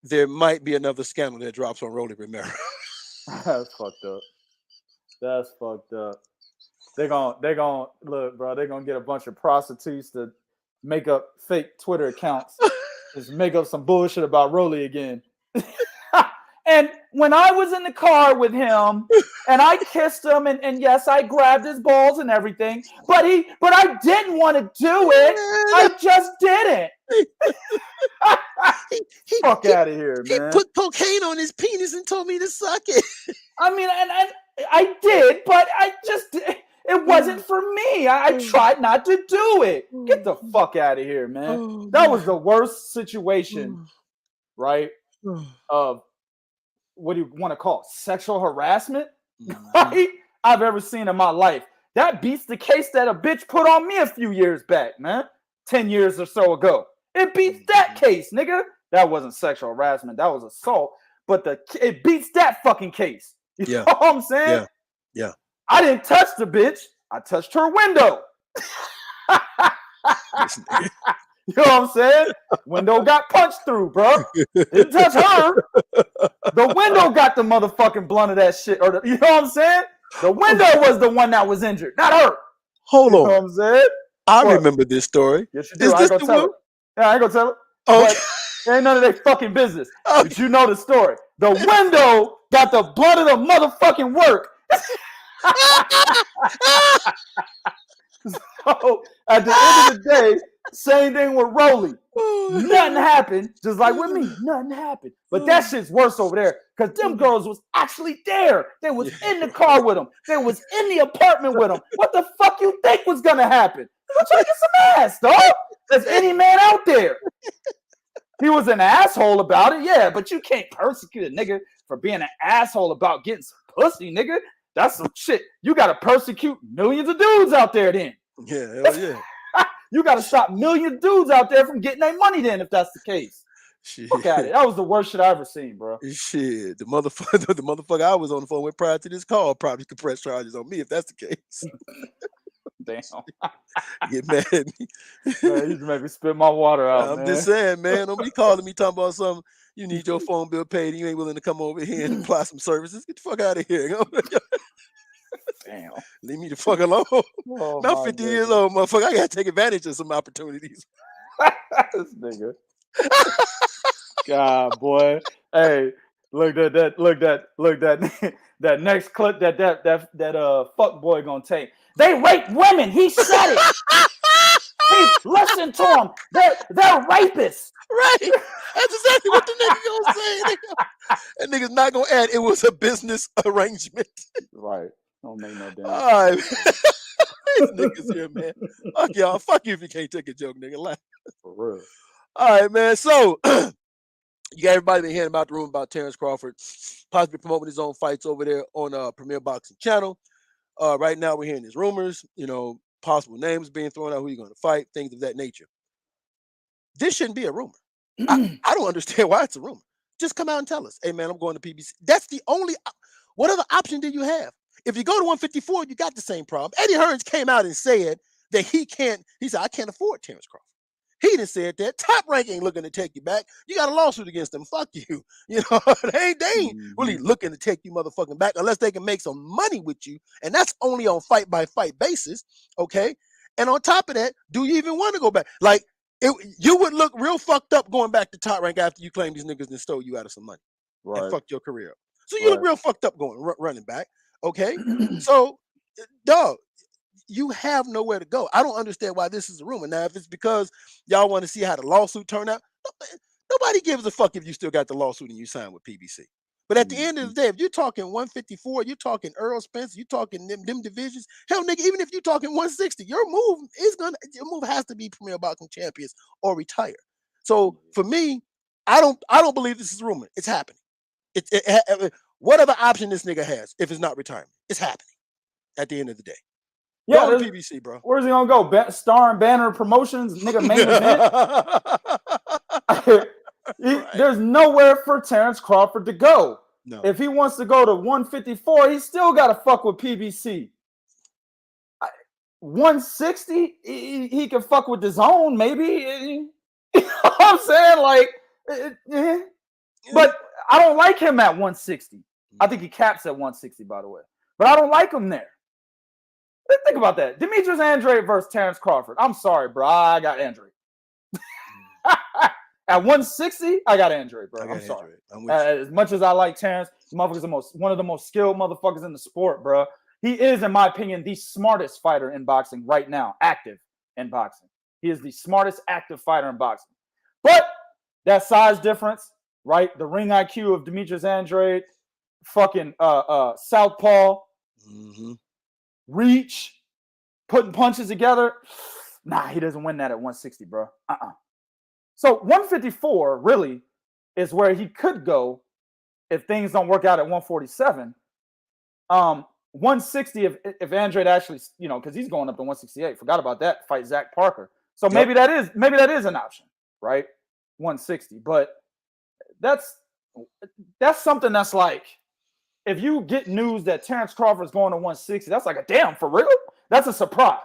there might be another scandal that drops on Rolly Romero. That's fucked up. That's fucked up. They're gonna look, bro. They're gonna get a bunch of prostitutes to make up fake Twitter accounts, just make up some bullshit about Rolly again. And when I was in the car with him and I kissed him and yes, I grabbed his balls and everything, but I didn't want to do it. I just didn't. Fuck out of here, man. He put cocaine on his penis and told me to suck it. I mean, and I did, but it wasn't for me. I tried not to do it. Get the fuck out of here, man. That was the worst situation, right? Of what do you want to call it? Sexual harassment, right? I've ever seen in my life. That beats the case that a bitch put on me a few years back, man. 10 years or so ago. It beats that case, nigga. That wasn't sexual harassment. That was assault. But it beats that fucking case. You know what I'm saying? Yeah. I didn't touch the bitch. I touched her window. You know what I'm saying? Window got punched through, bro. Didn't touch her. The window got the motherfucking blunt of that shit. You know what I'm saying? The window was the one that was injured, not her. Hold on. You know what I'm saying? I remember this story. Yes, you do. I ain't gonna tell it. Yeah, I ain't gonna tell it. Okay. But ain't none of their fucking business. Okay. But you know the story. The window got the blunt of the motherfucking work. So at the end of the day, Same thing with Rolly. Nothing happened. Just like with me, nothing happened. But that shit's worse over there because them girls was actually there. They was in the car with them. They was in the apartment with them. What the fuck you think was gonna happen? We're trying to get some ass, dog. There's any man out there. He was an asshole about it, yeah, but you can't persecute a nigga for being an asshole about getting some pussy, nigga. That's some shit. You gotta persecute millions of dudes out there then. Yeah, hell yeah. You gotta stop millions of dudes out there from getting their money then if that's the case. Shit. Look at it. That was the worst shit I ever seen, bro. Shit. The motherfucker I was on the phone with prior to this call probably could press charges on me if that's the case. Damn. Get mad at me. Man, you just make me spit my water out. I'm just saying, man. Don't be calling me talking about something. You need your phone bill paid and you ain't willing to come over here and apply some services. Get the fuck out of here. Damn. Leave me the fuck alone. Oh, I'm 50 years old, motherfucker. I gotta take advantage of some opportunities. This nigga. God, boy. Hey, look that next clip that fuck boy gonna take. They rape women. He said it. Hey, listen to him. They're rapists. Right. That's exactly what the nigga gonna say. That nigga's not gonna add it was a business arrangement. Right. Don't make no damn. All right. These niggas here, man. Fuck y'all. Fuck you if you can't take a joke, nigga. Laugh. For real. All right, man. So you got everybody been hearing about the rumor about Terence Crawford possibly promoting his own fights over there on Premier Boxing Channel. Right now we're hearing these rumors, possible names being thrown out, who you're going to fight, things of that nature. This shouldn't be a rumor. I don't understand why it's a rumor. Just come out and tell us, hey, man, I'm going to PBC. That's the only, what other option do you have? If you go to 154, you got the same problem. Eddie Hearns came out and said that he said, I can't afford Terence Crawford. He done said that. Top Rank ain't looking to take you back. You got a lawsuit against them. Fuck you. They ain't really looking to take you motherfucking back unless they can make some money with you. And that's only on fight-by-fight basis, okay? And on top of that, do you even want to go back? Like, you would look real fucked up going back to Top Rank after you claim these niggas and stole you out of some money and fucked your career up. So you look real fucked up running back, okay? So, dog, you have nowhere to go. I don't understand why this is a rumor. Now, if it's because y'all want to see how the lawsuit turned out, nobody gives a fuck if you still got the lawsuit and you signed with PBC. But at the end of the day, if you're talking 154, you're talking Earl Spence, you're talking them divisions, hell, nigga, even if you're talking 160, your move has to be Premier Boxing Champions or retire. So for me, I don't believe this is a rumor. It's happening. What other option this nigga has if it's not retirement? It's happening at the end of the day. Yeah, go to PBC, bro. Where's he gonna go? Star and Banner Promotions, nigga, main event. There's nowhere for Terence Crawford to go. No. If he wants to go to 154, he's still got to fuck with PBC. 160, he can fuck with DAZN, maybe. You know what I'm saying? Like, but I don't like him at 160. I think he caps at 160, by the way. But I don't like him there. Think about that. Demetrius Andrade versus Terence Crawford. I'm sorry, bro. I got Andrade. At 160, I got Andrade, bro. I'm sorry. As much as I like Terence, the motherfucker's one of the most skilled motherfuckers in the sport, bro. He is, in my opinion, the smartest fighter in boxing right now, active in boxing. He is the smartest active fighter in boxing. But that size difference, right? The ring IQ of Demetrius Andrade, fucking southpaw, reach, putting punches together. Nah, he doesn't win that at 160, bro. So 154 really is where he could go if things don't work out at 147. 160 if Andrade actually, because he's going up to 168. Forgot about that. Fight Zach Parker. So maybe that is an option, right? 160. But that's something that's like, if you get news that Terence Crawford's going to 160, that's like a damn, for real? That's a surprise.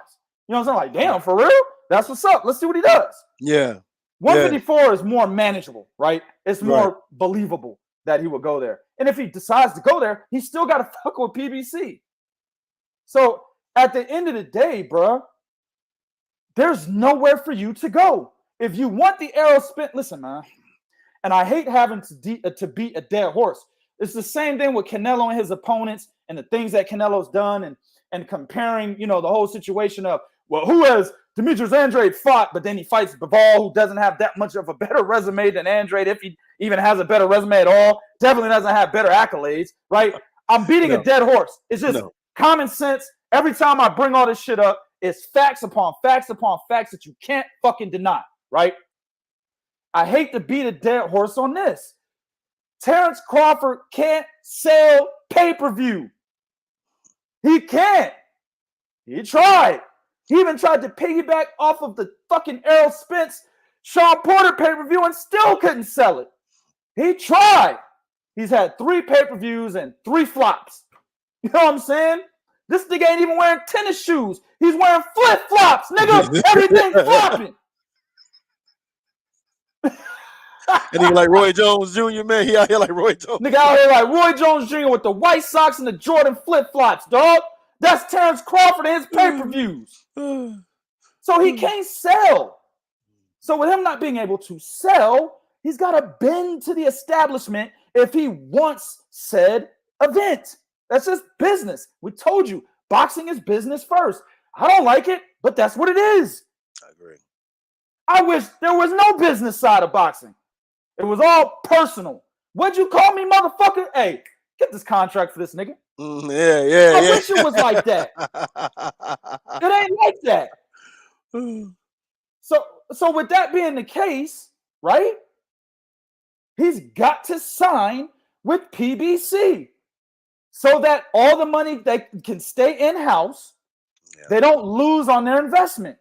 You know what I'm saying? Like, damn, for real? That's what's up. Let's see what he does. Yeah. 154 is more manageable, right? It's more believable that he would go there. And if he decides to go there, he's still got to fuck with PBC. So at the end of the day, bro, there's nowhere for you to go. If you want the arrow spent, listen, man, and I hate having to beat a dead horse. It's the same thing with Canelo and his opponents and the things that Canelo's done and comparing, the whole situation of, well, who has Demetrius Andrade fought, but then he fights Bivol, who doesn't have that much of a better resume than Andrade, if he even has a better resume at all. Definitely doesn't have better accolades, right? I'm beating a dead horse. It's just common sense. Every time I bring all this shit up, it's facts upon facts upon facts that you can't fucking deny, right? I hate to beat a dead horse on this. Terence Crawford can't sell pay-per-view. He can't. He tried. He even tried to piggyback off of the fucking Errol Spence, Sean Porter pay-per-view and still couldn't sell it. He tried. He's had 3 pay-per-views and 3 flops. You know what I'm saying? This nigga ain't even wearing tennis shoes. He's wearing flip-flops. Nigga, everything's flopping. And nigga like Roy Jones Jr., man. He out here like Roy Jones. Nigga out here like Roy Jones Jr. with the white socks and the Jordan flip-flops, dog. That's Terence Crawford and his pay-per-views. So he can't sell. So with him not being able to sell, he's got to bend to the establishment if he wants said event. That's just business. We told you, boxing is business first. I don't like it, but that's what it is. I agree. I wish there was no business side of boxing. It was all personal. What'd you call me, motherfucker? Hey, get this contract for this nigga. Yeah. I wish it was like that. It ain't like that. So with that being the case, right? He's got to sign with PBC so that all the money they can stay in-house. Yeah. They don't lose on their investment.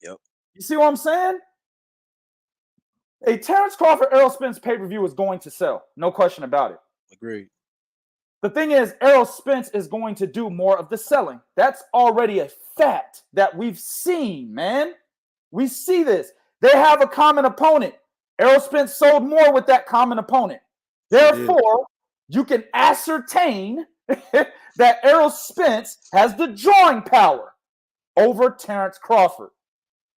Yep. You see what I'm saying? A Terence Crawford Errol Spence pay-per-view is going to sell. No question about it. Agreed. The thing is, Errol Spence is going to do more of the selling. That's already a fact that we've seen, man. We see this. They have a common opponent. Errol Spence sold more with that common opponent. Therefore, you can ascertain that Errol Spence has the drawing power over Terence Crawford.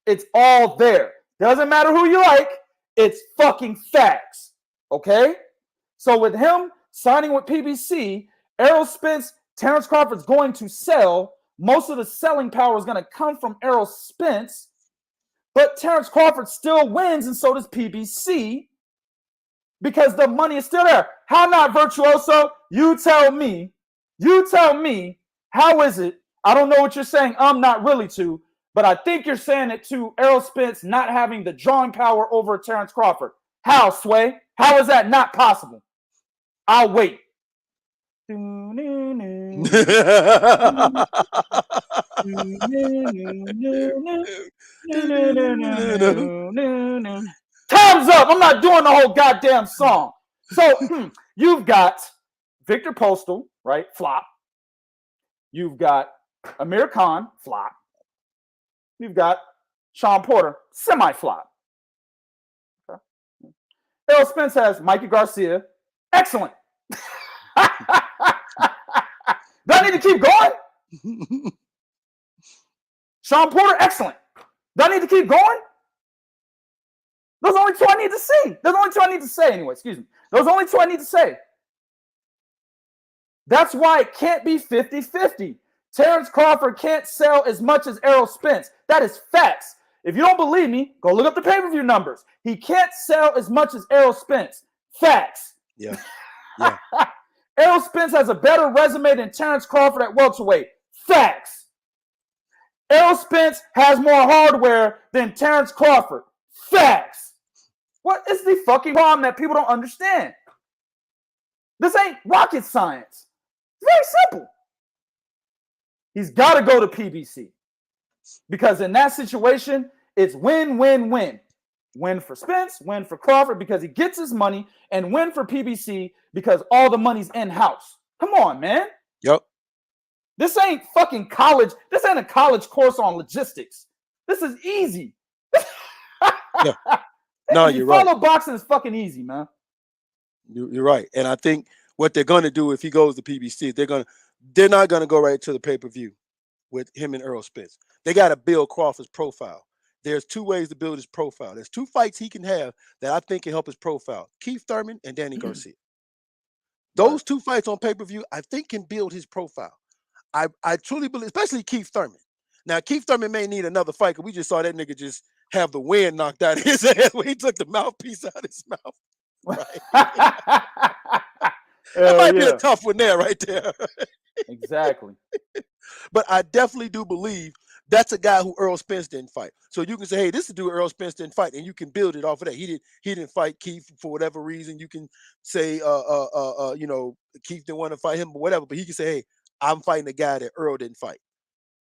It's all there. Doesn't matter who you like. It's fucking facts. Okay? So with him signing with PBC, Errol Spence, Terence Crawford's going to sell. Most of the selling power is going to come from Errol Spence. But Terence Crawford still wins, and so does PBC, because the money is still there. How not, Virtuoso? You tell me. How is it? I don't know what you're saying. I'm not really to, but I think you're saying it to Errol Spence not having the drawing power over Terence Crawford. How, Sway? How is that not possible? I'll wait. Time's up. I'm not doing the whole goddamn song. So you've got Victor Postal, right? Flop. You've got Amir Khan, flop. You've got Sean Porter, semi-flop. Okay. Errol Spence has Mikey Garcia. Excellent. Do I need to keep going? Sean Porter, excellent. Do I need to keep going? Those are only 2 I need to see. Those are only 2 I need to say anyway. Excuse me. Those are only 2 I need to say. That's why it can't be 50-50. Terence Crawford can't sell as much as Errol Spence. That is facts. If you don't believe me, go look up the pay-per-view numbers. He can't sell as much as Errol Spence. Facts. Yeah. Errol Spence has a better resume than Terence Crawford at welterweight. Facts. Errol Spence has more hardware than Terence Crawford. Facts. What is the fucking problem that people don't understand? This ain't rocket science. It's very simple. He's got to go to PBC. Because in that situation, it's win-win-win. Win for Spence, win for Crawford because he gets his money, and win for PBC because all the money's in-house. Come on, man. Yep. This ain't fucking college. This ain't a college course on logistics. This is easy. Yeah. No, you're right. Follow boxing is fucking easy, man. You're right. And I think what they're going to do if he goes to PBC, they're not going to go right to the pay-per-view with him and Errol Spence. They got to build Crawford's profile. There's 2 ways to build his profile. There's 2 fights he can have that I think can help his profile. Keith Thurman and Danny Garcia. Those 2 fights on pay-per-view, I think can build his profile. I truly believe, especially Keith Thurman. Now, Keith Thurman may need another fight because we just saw that nigga just have the wind knocked out of his ass when he took the mouthpiece out of his mouth. Right. That might be a tough one there, right there. Exactly. But I definitely do believe that's a guy who Earl Spence didn't fight. So you can say, hey, this is a dude Earl Spence didn't fight, and you can build it off of that. He didn't fight Keith for whatever reason. You can say, you know, Keith didn't want to fight him, but whatever. But he can say, hey, I'm fighting a guy that Earl didn't fight.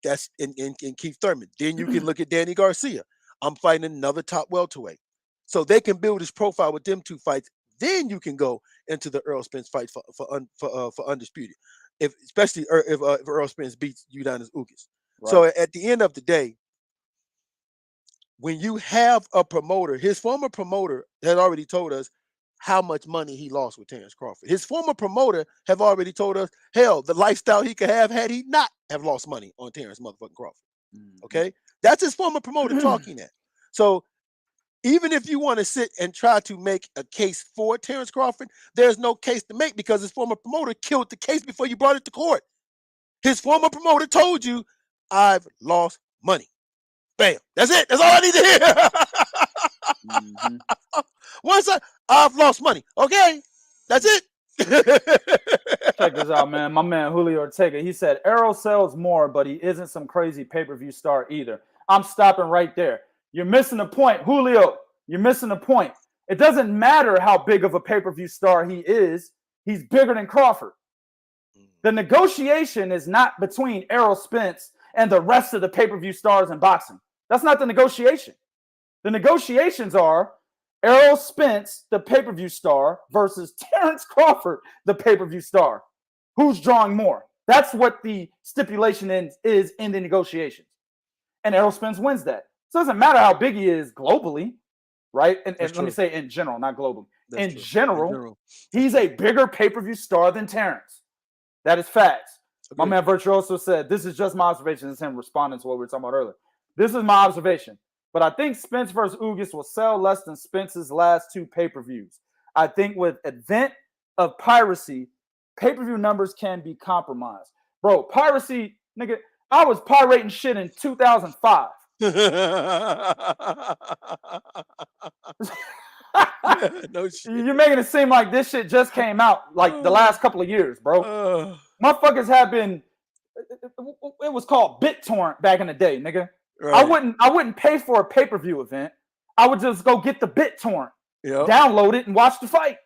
That's in Keith Thurman. Then you can look at Danny Garcia. I'm fighting another top welterweight. So they can build his profile with them two fights. Then you can go into the Earl Spence fight for undisputed, especially if Earl Spence beats Ugas. Right. So at the end of the day, when you have a promoter, his former promoter had already told us how much money he lost with Terence Crawford. His former promoter have already told us, hell, the lifestyle he could have had he not have lost money on Terence motherfucking Crawford. Okay, that's his former promoter talking that. So even if you want to sit and try to make a case for Terence Crawford, there's no case to make because his former promoter killed the case before you brought it to court. His former promoter told you, I've lost money. Bam. That's it. That's all I need to hear. Once I've lost money. Okay. That's it. Check this out, man. My man Julio Ortega, he said, Errol sells more, but he isn't some crazy pay-per-view star either. I'm stopping right there. You're missing the point, Julio. You're missing the point. It doesn't matter how big of a pay-per-view star he is. He's bigger than Crawford. The negotiation is not between Errol Spence and the rest of the pay-per-view stars in boxing. That's not the negotiation. The negotiations are Errol Spence, the pay-per-view star, versus Terence Crawford, the pay-per-view star. Who's drawing more? That's what the stipulation is in the negotiations. And Errol Spence wins that. So it doesn't matter how big he is globally, right? And let me say in general, not globally. In general, he's a bigger pay-per-view star than Terence. That is facts. Okay. My man Virtuoso said, this is just my observation. This is him responding to what we were talking about earlier. This is my observation. But I think Spence versus Ugas will sell less than Spence's last two pay-per-views. I think with advent of piracy, pay-per-view numbers can be compromised. Bro, piracy, nigga, I was pirating shit in 2005. No shit. You're making it seem like this shit just came out like the last couple of years, bro. Motherfuckers have been, it was called BitTorrent back in the day, nigga. Right. I wouldn't pay for a pay-per-view event. I would just go get the BitTorrent, download it, and watch the fight.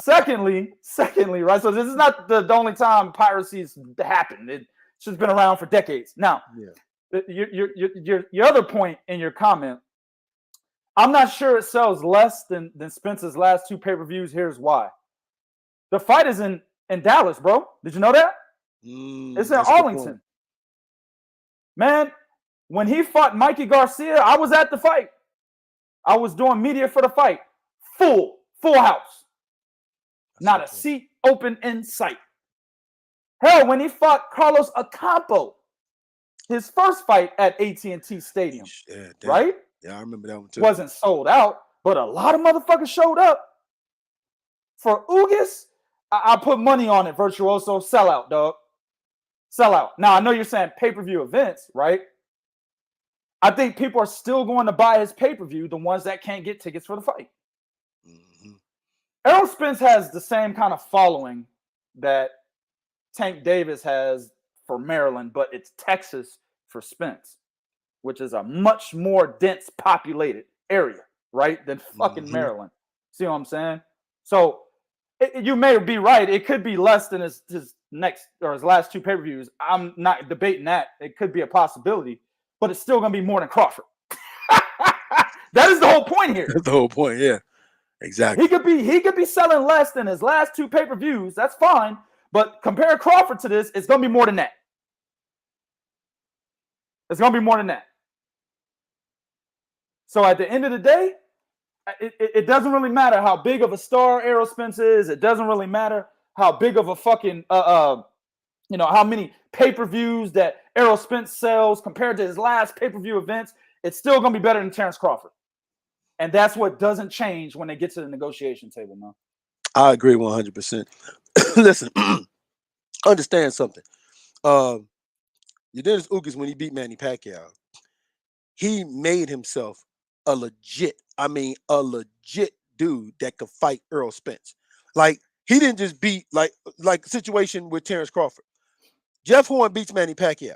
Secondly, right? So this is not the only time piracy's happened. It's just been around for decades. Now, your other point in your comment, I'm not sure it sells less than Spence's last two pay-per-views. Here's why. The fight is in Dallas, bro. Did you know that? It's in Arlington. Man, when he fought Mikey Garcia, I was at the fight. I was doing media for the fight. Full house. Not a seat open in sight. Hell, when he fought Carlos Ocampo, his first fight at AT&T Stadium, right? Yeah, I remember that one too. Wasn't sold out, but a lot of motherfuckers showed up. For Ugas, I put money on it, Virtuoso. Sellout, dog. Sellout. Now, I know you're saying pay-per-view events, right? I think people are still going to buy his pay-per-view, the ones that can't get tickets for the fight. Errol Spence has the same kind of following that Tank Davis has for Maryland, but it's Texas for Spence, which is a much more dense populated area, right, than fucking Maryland. See what I'm saying? So you may be right. It could be less than his next or his last two pay-per-views. I'm not debating that. It could be a possibility, but it's still going to be more than Crawford. That is the whole point here. That's the whole point, yeah. Exactly. He could be selling less than his last two pay-per-views. That's fine. But compare Crawford to this, it's going to be more than that. It's going to be more than that. So at the end of the day, it doesn't really matter how big of a star Errol Spence is. It doesn't really matter how big of a fucking, how many pay-per-views that Errol Spence sells compared to his last pay-per-view events. It's still going to be better than Terence Crawford. And that's what doesn't change when they get to the negotiation table, man. I agree 100%. Listen, understand something. Dennis Ugas, when he beat Manny Pacquiao, he made himself a legit dude that could fight Earl Spence. Like, he didn't just beat like situation with Terence Crawford. Jeff Horn beats Manny Pacquiao,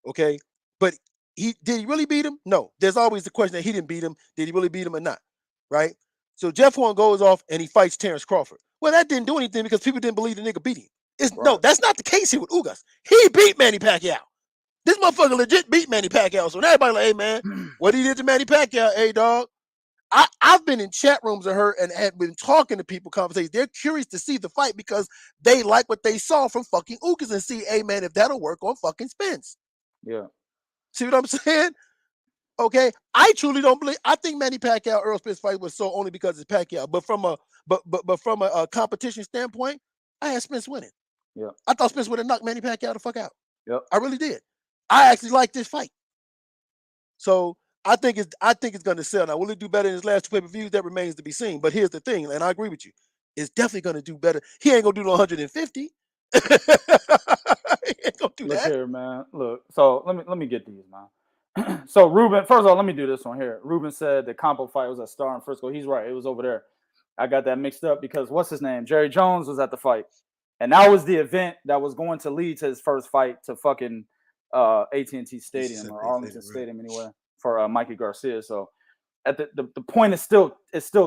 okay? But did he really beat him? No. There's always the question that he didn't beat him. Did he really beat him or not? Right? So Jeff Horn goes off and he fights Terence Crawford. Well, that didn't do anything because people didn't believe the nigga beat him. No, that's not the case here with Ugas. He beat Manny Pacquiao. This motherfucker legit beat Manny Pacquiao. So now everybody like, hey man, what he did to Manny Pacquiao, hey dog. I've been in chat rooms with her and have been talking to people, conversations. They're curious to see the fight because they like what they saw from fucking Ugas and see, hey man, if that'll work on fucking Spence. Yeah. See what I'm saying? Okay. I truly don't believe. I think Manny Pacquiao Earl Spence fight was so only because it's Pacquiao. But from a competition standpoint, I had Spence winning. Yeah. I thought Spence would have knocked Manny Pacquiao the fuck out. Yep. I really did. I actually like this fight. So I think it's going to sell. Now, will it do better in his last 2 pay-per-views? That remains to be seen. But here's the thing, and I agree with you. It's definitely going to do better. He ain't going to do no 150. He ain't going to do Look that. here, man. Look, so let me get these, man. So Ruben, first of all, let me do this one here. Ruben said the combo fight was at Star in Frisco. He's right. It was over there. I got that mixed up because what's his name? Jerry Jones was at the fight. And that was the event that was going to lead to his first fight to fucking AT&T Stadium or Arlington Stadium anyway for Mikey Garcia. So at the point is still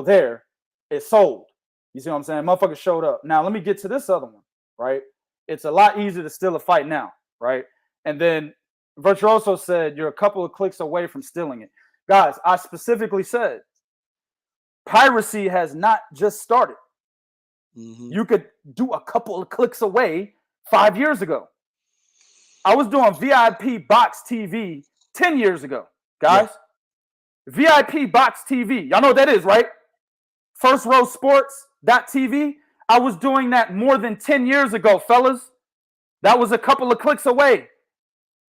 there. It's sold. You see what I'm saying? Motherfucker showed up. Now let me get to this other one, right? It's a lot easier to steal a fight now, right? And then Virtuoso said you're a couple of clicks away from stealing it. Guys, I specifically said piracy has not just started. Mm-hmm. You could do a couple of clicks away 5 years ago. I was doing VIP Box TV 10 years ago, guys. Yeah. VIP Box TV. Y'all know what that is, right? First Row Sports.tv. I was doing that more than 10 years ago, fellas. That was a couple of clicks away.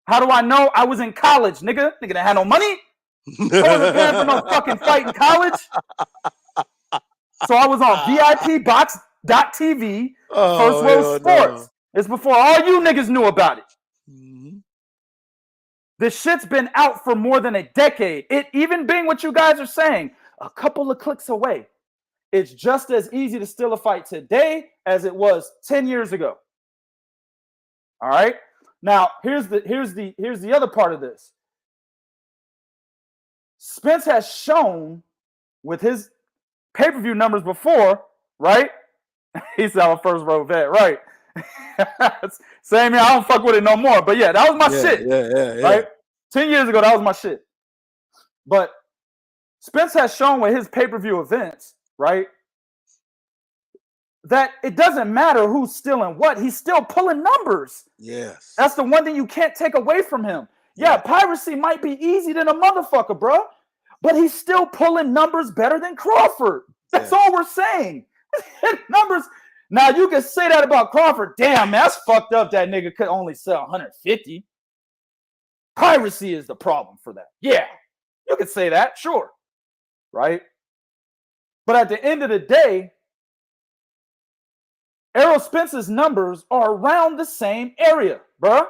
How do I know? I was in college, nigga. Nigga that had no money. I wasn't paying for no fucking fight in college. So I was on VIP Box.tv, First Row Sports. No. It's before all you niggas knew about it. Mm-hmm. This shit's been out for more than a decade. It even being what you guys are saying, a couple of clicks away. It's just as easy to steal a fight today as it was 10 years ago. All right? Now, here's the other part of this. Spence has shown with his pay-per-view numbers before, right? He's our first row vet, right? Same here. I don't fuck with it no more. But yeah, that was my shit. Yeah. Right? 10 years ago, that was my shit. But Spence has shown with his pay-per-view events, right, that it doesn't matter who's stealing what. He's still pulling numbers. Yes. That's the one thing you can't take away from him. Yeah, piracy might be easy than a motherfucker, bro. But he's still pulling numbers better than Crawford. That's all we're saying. Numbers. Now, you can say that about Crawford. Damn, man, that's fucked up. That nigga could only sell 150. Piracy is the problem for that. Yeah, you could say that, sure. Right? But at the end of the day, Errol Spence's numbers are around the same area, bro.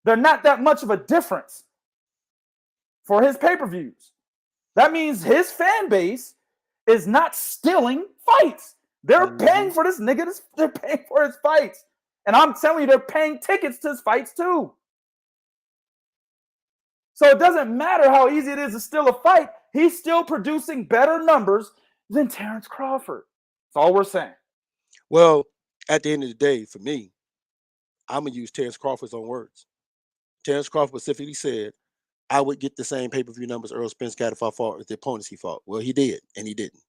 They're not that much of a difference for his pay-per-views. That means his fan base is not stealing fights. They're paying for this nigga. They're paying for his fights. And I'm telling you, they're paying tickets to his fights too. So it doesn't matter how easy it is to steal a fight. He's still producing better numbers than Terence Crawford. That's all we're saying. Well, at the end of the day, for me, I'm going to use Terence Crawford's own words. Terence Crawford specifically said, I would get the same pay-per-view numbers Earl Spence got if I fought with the opponents he fought. Well, he did, and he didn't.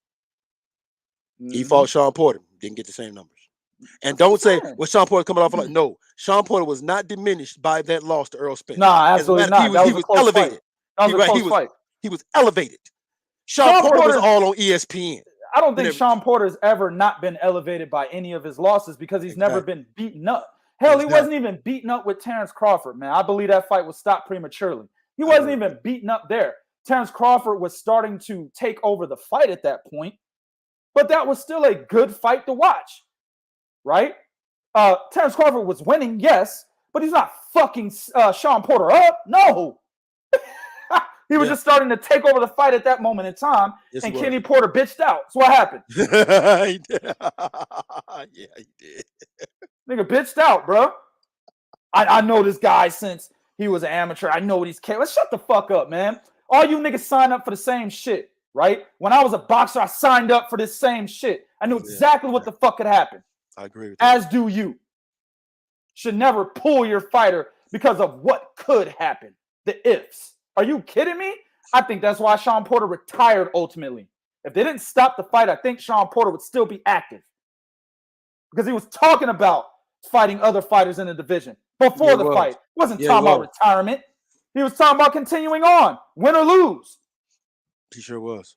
Mm-hmm. He fought Sean Porter, didn't get the same numbers. And don't say, well, Sean Porter coming off like, no, Sean Porter was not diminished by that loss to Earl Spence. Nah, absolutely not. He was elevated. That was a close fight. He was elevated. Sean Porter was all on ESPN. I don't think Sean Porter's ever not been elevated by any of his losses because he's never been beaten up. Hell, he wasn't even beaten up with Terence Crawford, man. I believe that fight was stopped prematurely. He wasn't even beaten up there. Terence Crawford was starting to take over the fight at that point, but that was still a good fight to watch, right? Terence Crawford was winning, yes, but he's not fucking Sean Porter up. No. He was just starting to take over the fight at that moment in time, and Kenny Porter bitched out. So what happened? He did. Yeah, he did. Nigga bitched out, bro. I know this guy since he was an amateur. I know what he's capable. Let's shut the fuck up, man. All you niggas signed up for the same shit, right? When I was a boxer, I signed up for this same shit. I knew exactly what the fuck could happen. I agree with that. As do you. Should never pull your fighter because of what could happen. The ifs. Are you kidding me? I think that's why Sean Porter retired ultimately. If they didn't stop the fight, I think Sean Porter would still be active. Because he was talking about fighting other fighters in the division before the fight. He wasn't talking about retirement. He was talking about continuing on, win or lose. He sure was.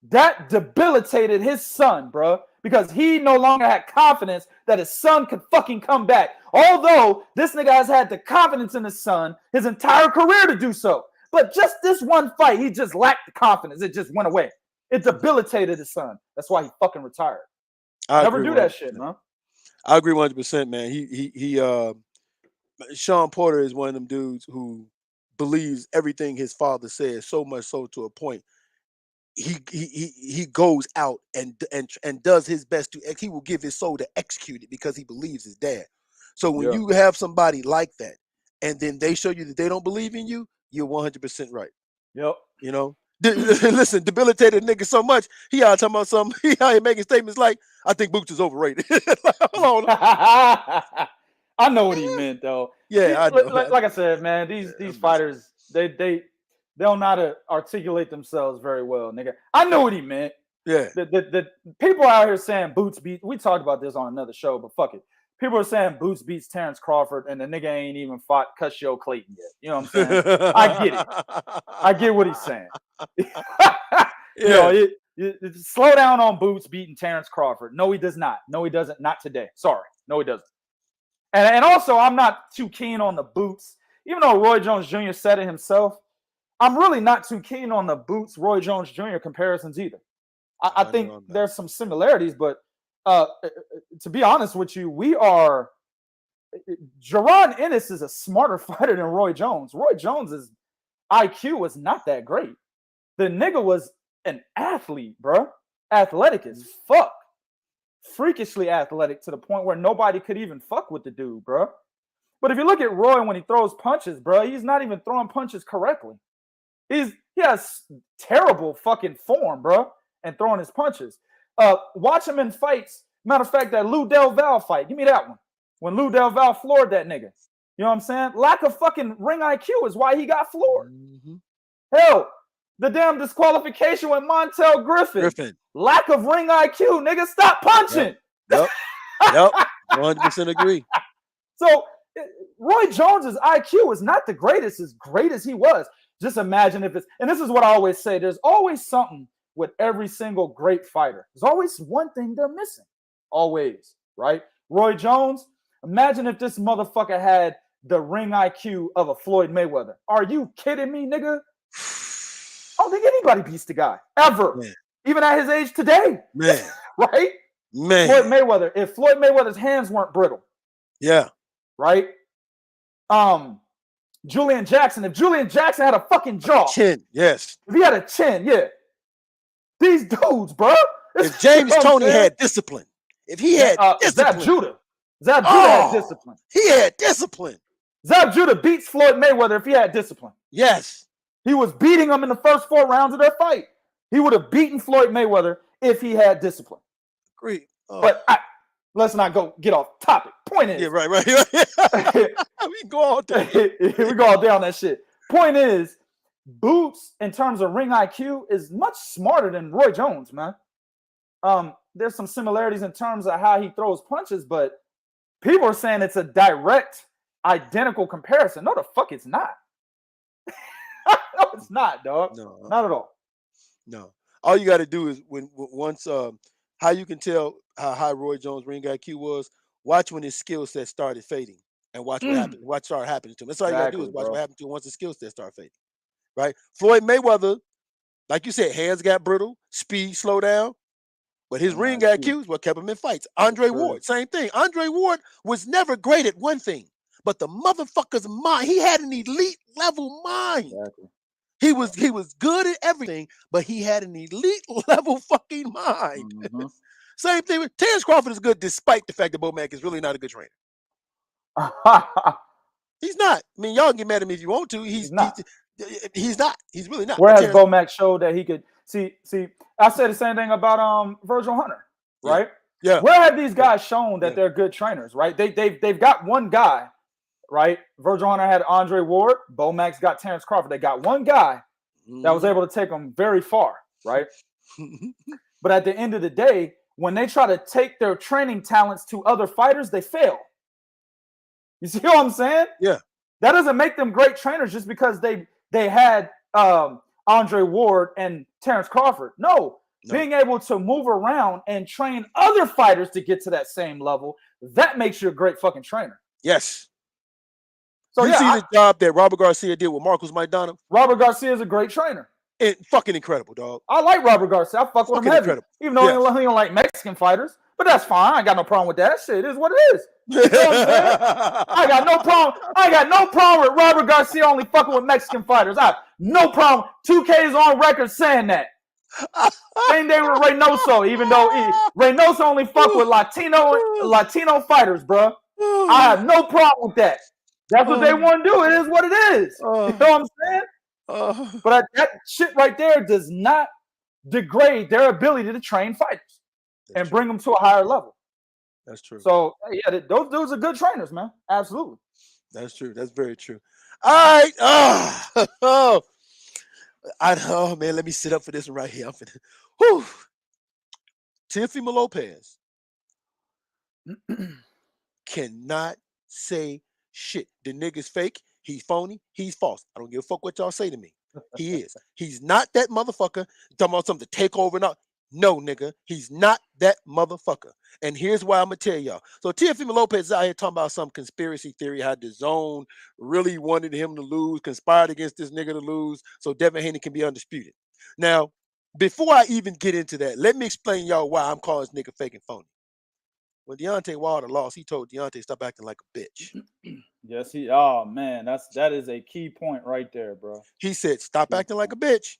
That debilitated his son, bro, because he no longer had confidence that his son could fucking come back. Although this nigga has had the confidence in his son his entire career to do so. But just this one fight, he just lacked the confidence. It just went away. It debilitated his son. That's why he fucking retired. Never do that shit, man. I agree 100%, man. Sean Porter is one of them dudes who believes everything his father says, so much so to a point. He goes out and does his best to. He will give his soul to execute it because he believes his dad. So when you have somebody like that, and then they show you that they don't believe in you, you're 100% right. Yep. You know, listen, debilitated nigga so much. He out talking about something. He out here making statements like, "I think Boots is overrated." Hold on. I know what he meant though. Yeah, I know. Like I said, man, these fighters, they don't know how to articulate themselves very well, nigga. I know what he meant. Yeah. The people out here saying Boots beat. We talked about this on another show, but fuck it. People are saying Boots beats Terence Crawford, and the nigga ain't even fought Cusio Clayton yet. You know what I'm saying? I get it. I get what he's saying. You know, slow down on Boots beating Terence Crawford. No, he does not. No, he doesn't. Not today. Sorry. No, he doesn't. And also, I'm not too keen on the Boots. Even though Roy Jones Jr. said it himself, I'm really not too keen on the Boots Roy Jones Jr. comparisons either. I think there's some similarities, but to be honest with you, Jaron Ennis is a smarter fighter than Roy Jones. Roy Jones's IQ was not that great. The nigga was an athlete, bro. Athletic as fuck. Freakishly athletic to the point where nobody could even fuck with the dude, bro. But if you look at Roy when he throws punches, bro, he's not even throwing punches correctly. He has terrible fucking form, bro, and throwing his punches. Watch him in fights. Matter of fact, that Lou Del Val fight. Give me that one. When Lou Del Val floored that nigga. You know what I'm saying? Lack of fucking ring IQ is why he got floored. Mm-hmm. Hell, the damn disqualification with Montel Griffin. Lack of ring IQ, nigga. Stop punching. Yep. 100% agree. So Roy Jones's IQ is not the greatest, as great as he was. Just imagine if it's, and this is what I always say, there's always something with every single great fighter. There's always one thing they're missing. Always, right? Roy Jones, imagine if this motherfucker had the ring IQ of a Floyd Mayweather. Are you kidding me, nigga? I don't think anybody beats the guy, ever. Man. Even at his age today. Man. Right? Man. Floyd Mayweather, if Floyd Mayweather's hands weren't brittle. Yeah. Right? Julian Jackson, if Julian Jackson had a fucking jaw. Chin, yes. If he had a chin, yeah. These dudes, bro. If James Toney had discipline. If he had discipline. Zab Judah had discipline. He had discipline. Zab Judah beats Floyd Mayweather if he had discipline. Yes. He was beating him in the first 4 rounds of their fight. He would have beaten Floyd Mayweather if he had discipline. Great. Oh. But let's not get off topic. Point is. Yeah, right. We can go all day. We go all day on that shit. Point is, Boots, in terms of ring IQ, is much smarter than Roy Jones, man. There's some similarities in terms of how he throws punches, but people are saying it's a direct, identical comparison. No, the fuck it's not. No, it's not, dog. No, not at all. No. All you got to do is once how you can tell how high Roy Jones' ring IQ was, watch when his skill set started fading and watch what happened. What started happening to him. That's all you got to do is watch what happened to him once the skill set started fading. Right? Floyd Mayweather, like you said, hands got brittle, speed slow down. But his ring IQ is what kept him in fights. Andre Ward, same thing. Andre Ward was never great at one thing, but the motherfucker's mind, he had an elite level mind. Exactly. He was good at everything, but he had an elite level fucking mind. Mm-hmm. Same thing with Terence Crawford is good despite the fact that Bomac is really not a good trainer. He's not. I mean, y'all can get mad at me if you want to. He's not. He's not. He's really not. Whereas Bomac showed that he could see. I said the same thing about Virgil Hunter, right? Yeah. Where have these guys shown that they're good trainers, right? They've got one guy, right? Virgil Hunter had Andre Ward. Bomac's got Terence Crawford. They got one guy that was able to take them very far, right? But at the end of the day, when they try to take their training talents to other fighters, they fail. You see what I'm saying? Yeah. That doesn't make them great trainers just because they had Andre Ward and Terence Crawford. No, being able to move around and train other fighters to get to that same level, that makes you a great fucking trainer. Yes. So you see the job that Robert Garcia did with Marcos Maidana? Robert Garcia is a great trainer. Fucking incredible, dog. I like Robert Garcia. I fuck with him heavy. Incredible. Even though he don't like Mexican fighters. But that's fine. I ain't got no problem with that. Shit, it is what it is. You know what I'm saying? I got no problem with Robert Garcia only fucking with Mexican fighters. I have no problem. 2K is on record saying that. Same thing with Reynoso, even though Reynoso only fuck with Latino fighters, bro. I have no problem with that. That's what they want to do. It is what it is. You know what I'm saying? But that shit right there does not degrade their ability to train fighters and bring them to a higher level. That's true. So yeah, those dudes are good trainers, man. Absolutely. That's true. That's very true. All right. Oh man, let me sit up for this one right here. Teofimo Lopez cannot say shit. The nigga's fake. He's phony. He's false. I don't give a fuck what y'all say to me. He is. He's not that motherfucker. Talking about something to take over and all. No, nigga. He's not that motherfucker. And here's why I'm going to tell y'all. So Teofimo Lopez is out here talking about some conspiracy theory, how DAZN really wanted him to lose, conspired against this nigga to lose, so Devin Haney can be undisputed. Now, before I even get into that, let me explain y'all why I'm calling this nigga fake and phony. When Deontay Wilder lost, he told Deontay, stop acting like a bitch. Yes, oh man, that is a key point right there, bro. He said, stop acting like a bitch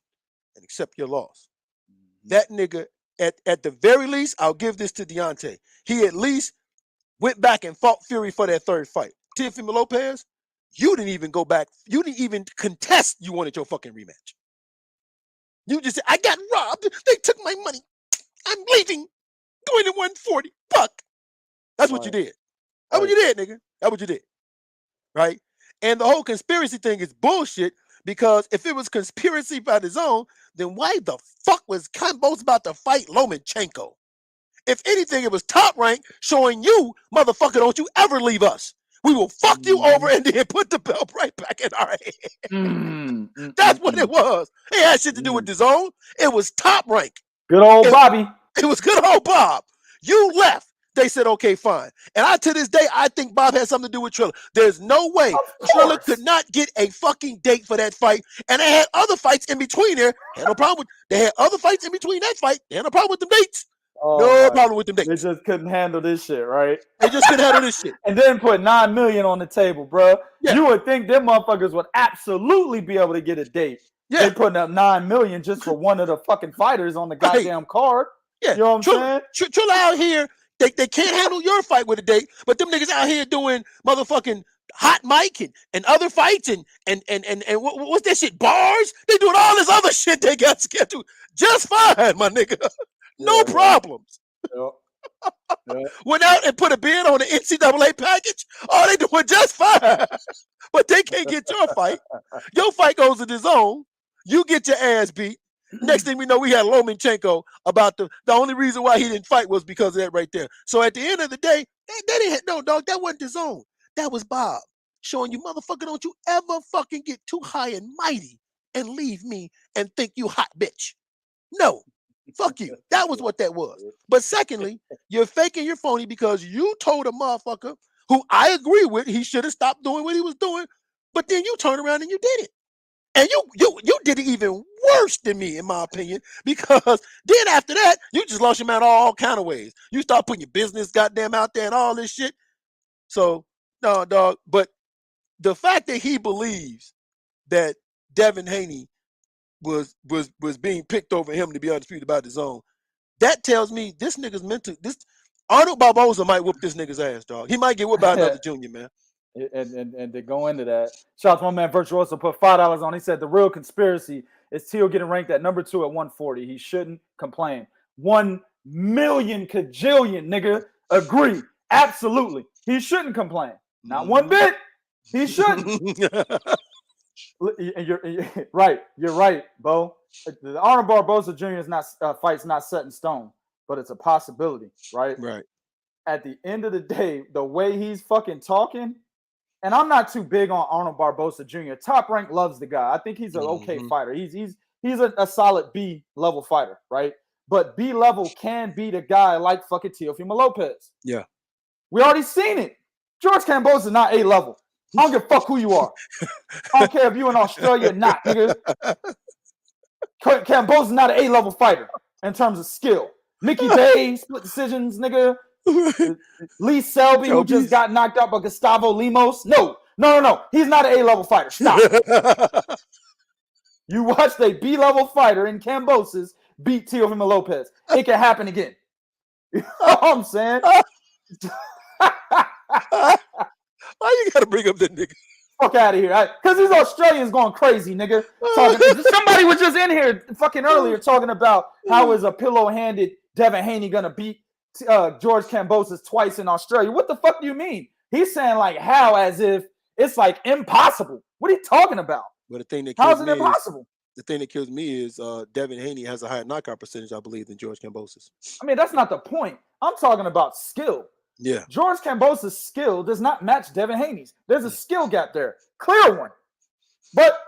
and accept your loss. That nigga, at the very least, I'll give this to Deontay. He at least went back and fought Fury for that third fight. Teofimo Lopez, you didn't even go back. You didn't even contest you wanted your fucking rematch. You just said, I got robbed. They took my money. I'm leaving. Going to 140. Fuck. That's what you did. That's what you did, nigga. That's what you did. Right? And the whole conspiracy thing is bullshit, because if it was conspiracy by DAZN, then why the fuck was Kambosos about to fight Lomachenko? If anything, it was Top Rank showing you, motherfucker, don't you ever leave us. We will fuck you over and then put the belt right back in our hand. That's what it was. It had shit to do with DAZN. It was Top Rank. Good old Bobby. It was good old Bob. You left. They said, okay, fine. And to this day, I think Bob had something to do with Triller. There's no way Triller could not get a fucking date for that fight. And they had other fights in between there. They had no problem with, they had other fights in between that fight. They had no problem with them dates. No problem with them dates. They just couldn't handle this shit, right? They just couldn't handle this shit. And then put $9 million on the table, bro. Yeah. You would think them motherfuckers would absolutely be able to get a date. Yeah. They putting up $9 million just for one of the fucking fighters on the goddamn card. Yeah. You know what I'm saying? Triller out here, they can't handle your fight with a date, but them niggas out here doing motherfucking hot mic and other fights and what's that shit? Bars? They doing all this other shit they got scheduled just fine, my nigga. No problems. Went out and put a bid on the NCAA package. Oh, they doing just fine. But they can't get your fight. Your fight goes to DAZN. You get your ass beat. Next thing we know, we had Lomachenko about the only reason why he didn't fight was because of that right there. So at the end of the day, they didn't, no, dog, that wasn't DAZN. That was Bob showing you, motherfucker, don't you ever fucking get too high and mighty and leave me and think you hot bitch. No, fuck you. That was what that was. But secondly, you're faking, you're phony because you told a motherfucker who I agree with, he should have stopped doing what he was doing, but then you turn around and you did it. And you did it even worse than me, in my opinion, because then after that, you just lost your man all kind of ways. You start putting your business goddamn out there and all this shit. So, no, dog. But the fact that he believes that Devin Haney was being picked over him to be undisputed by DAZN, that tells me this nigga's mental. This Arnold Barboza might whoop this nigga's ass, dog. He might get whipped by another junior, man. And to go into that, shout out to my man Virtuoso put $5 on. He said the real conspiracy is Teal getting ranked at number 2 at 140. He shouldn't complain. 1 million kajillion, nigga, agree. Absolutely, he shouldn't complain. Not one bit. He shouldn't. You're right. You're right, Bo. The Arnold Barboza Jr. is not fight's not set in stone, but it's a possibility, right? Right. At the end of the day, the way he's fucking talking. And I'm not too big on Arnold Barboza Jr. Top Rank loves the guy. I think he's an okay fighter. He's a solid B level fighter, right? But B level can beat a guy like fucking Teofimo Lopez. Yeah. We already seen it. George Kambosos is not A level. I don't give a fuck who you are. I don't care if you in Australia or not, nigga. Kambosos is not an A level fighter in terms of skill. Mickey Bay, split decisions, nigga. Lee Selby, who just got knocked out by Gustavo Lemos. No. He's not an A-level fighter. Stop. You watched a B-level fighter in Kambosos beat Teofimo Lopez. It can happen again. You know what I'm saying? Why you gotta bring up that nigga? Fuck out of here. Because these Australians going crazy, nigga. Somebody was just in here fucking earlier talking about how is a pillow-handed Devin Haney gonna beat George Kambosos twice in Australia. What the fuck do you mean? He's saying like how, as if it's like impossible. What are you talking about? Well, the thing that how is it impossible? The thing that kills me is Devin Haney has a higher knockout percentage, I believe, than George Kambosos. I mean, that's not the point. I'm talking about skill. Yeah. George Kambosos' skill does not match Devin Haney's. There's a skill gap there, clear one. But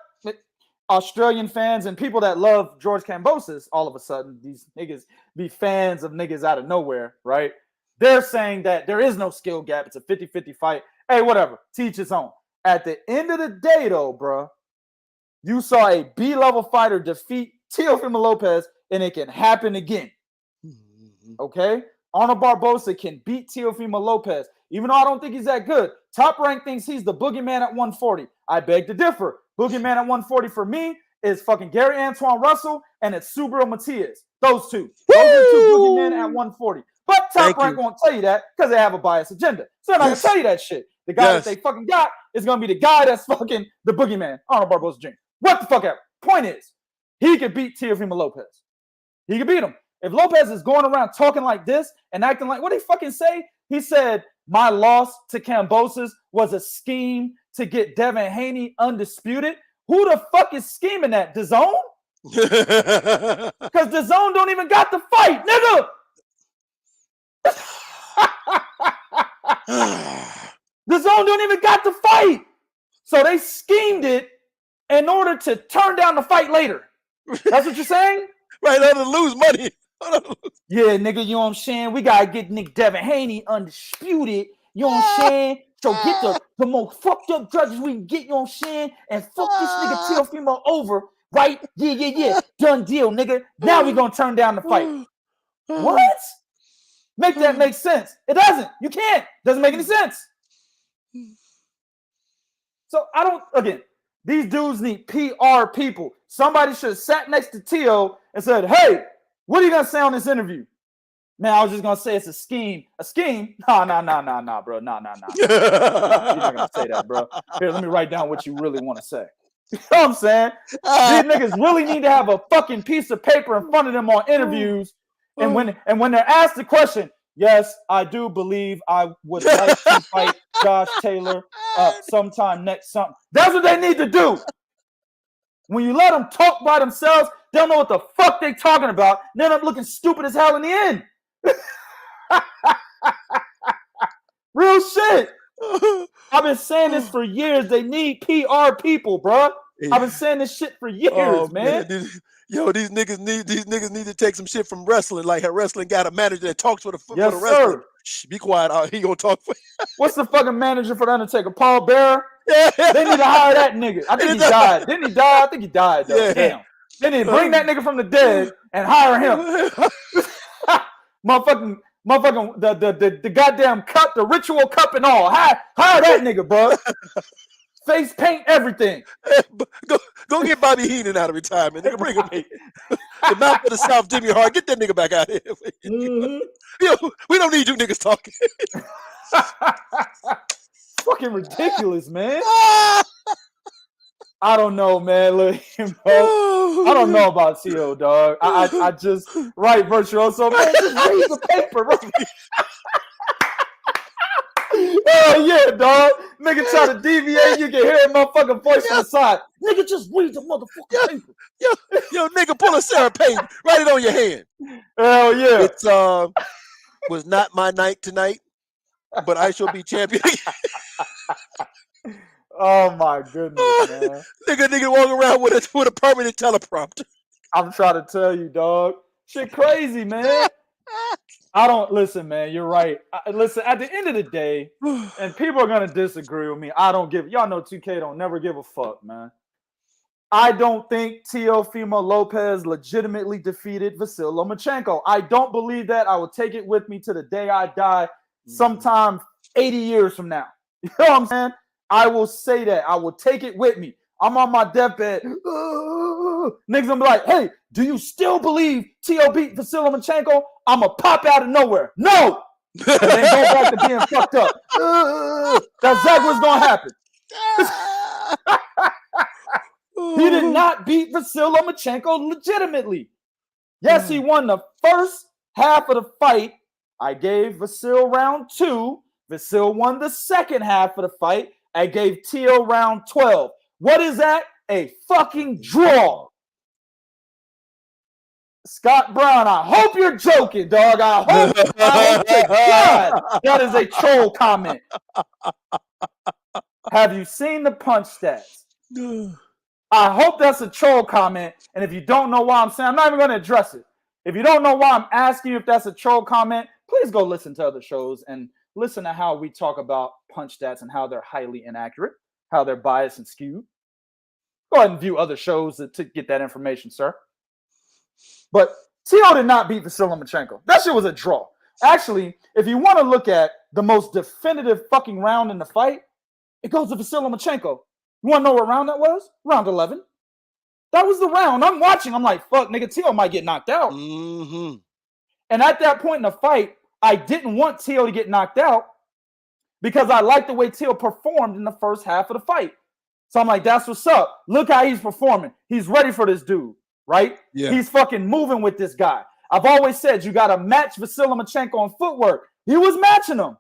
Australian fans and people that love George Kambosos, all of a sudden, these niggas be fans of niggas out of nowhere, right? They're saying that there is no skill gap. It's a 50-50 fight. Hey, whatever. Teach his own. At the end of the day, though, bro, you saw a B-level fighter defeat Teofimo Lopez, and it can happen again. Okay? Arnold Barboza can beat Teofimo Lopez, even though I don't think he's that good. Top Rank thinks he's the boogeyman at 140. I beg to differ. Boogeyman at 140 for me is fucking Gary Antoine Russell and it's Subriel Matias. Those two. Those are the two boogeymen at 140. But Top Rank won't tell you that because they have a biased agenda. So they're not going to tell you that shit. The guy that they fucking got is going to be the guy that's fucking the boogeyman, Arnold Barboza Jr. What the fuck ever. Point is, he could beat Teofimo Lopez. He could beat him. If Lopez is going around talking like this and acting like, what did he fucking say? He said, my loss to Kambosos was a scheme to get Devin Haney undisputed. Who the fuck is scheming that? DAZN? Because DAZN don't even got the fight, nigga. DAZN don't even got the fight. So they schemed it in order to turn down the fight later. That's what you're saying? Right, let them lose money. Yeah, nigga, you know what I'm saying? We gotta get Nick Devin Haney undisputed. You know what I'm saying? So get the most fucked up judges we can get, you know what I'm saying? And fuck this nigga Teofimo over, right? Yeah. Done deal, nigga. Now we gonna turn down the fight. What? Make that make sense. It doesn't. You can't. Doesn't make any sense. So these dudes need PR people. Somebody should have sat next to Teo and said, hey, what are you going to say on this interview? Man, I was just going to say it's a scheme. A scheme? Nah, bro. Nah. You're not going to say that, bro. Here, let me write down what you really want to say. You know what I'm saying? These niggas really need to have a fucking piece of paper in front of them on interviews. And when they're asked the question, yes, I do believe I would like to fight Josh Taylor sometime next summer. That's what they need to do. When you let them talk by themselves, they don't know what the fuck they talking about. They end up looking stupid as hell in the end. Real shit. I've been saying this for years. They need PR people, bro. I've been saying this shit for years, man. These niggas need to take some shit from wrestling. Like how wrestling got a manager that talks for the wrestler. Sir. Shh, be quiet. He gonna talk for you. What's the fucking manager for the Undertaker? Paul Bearer? Yeah. They need to hire that nigga. I think he died. Didn't he die? I think he died, though. Yeah. Damn. They need to bring that nigga from the dead and hire him. Motherfucking the goddamn cup, the ritual cup and all. Hire that nigga, bro. Face paint, everything. Go get Bobby Heenan out of retirement. Nigga, bring him in. The mouth of the South, Jimmy Hart. Get that nigga back out here. Mm-hmm. We don't need you niggas talking. Fucking ridiculous, man. I don't know, man. Look, bro, I don't know about T.O., dog. I just write virtuoso, man. Just read the paper, bro. Oh yeah, dog. Nigga try to deviate, you can hear a motherfucking voice on the side. Nigga, just read the motherfucking paper. Yo, nigga, pull a Sarah Payton. Write it on your hand. Hell yeah. It was not my night tonight, but I shall be champion. Oh my goodness, man. Nigga walk around with a permanent teleprompter. I'm trying to tell you, dog. Shit crazy, man. I don't listen, man. You're right. Listen, at the end of the day, and people are gonna disagree with me. Y'all know 2K don't never give a fuck, man. I don't think Teofimo Lopez legitimately defeated Vasyl Lomachenko. I don't believe that. I will take it with me to the day I die, sometime 80 years from now. You know what I'm saying? I will say that. I will take it with me. I'm on my deathbed. Niggas gonna be like, hey, do you still believe T.O. beat Vasyl Lomachenko? I'm gonna pop out of nowhere. No! And then go back to being fucked up. That's exactly what's gonna happen. He did not beat Vasyl Lomachenko legitimately. Yes, he won the first half of the fight. I gave Vasyl round 2. Vasyl won the second half of the fight. I gave T.O. round 12. What is that? A fucking draw. Scott Brown, I hope you're joking, dog. I hope to God that is a troll comment. Have you seen the punch stats? I hope that's a troll comment. And if you don't know why I'm saying, I'm not even going to address it. If you don't know why I'm asking you if that's a troll comment, please go listen to other shows and listen to how we talk about punch stats and how they're highly inaccurate, how they're biased and skewed. Go ahead and view other shows to get that information, sir. But T.O. did not beat Vasyl Lomachenko. That shit was a draw. Actually, if you want to look at the most definitive fucking round in the fight, it goes to Vasyl Lomachenko. You want to know what round that was? Round 11. That was the round. I'm watching. I'm like, fuck, nigga, T.O. might get knocked out. Mm-hmm. And at that point in the fight, I didn't want T.O. to get knocked out because I liked the way T.O. performed in the first half of the fight. So I'm like, that's what's up. Look how he's performing. He's ready for this dude, right? Yeah. He's fucking moving with this guy. I've always said you got to match Vasyl Lomachenko on footwork. He was matching him.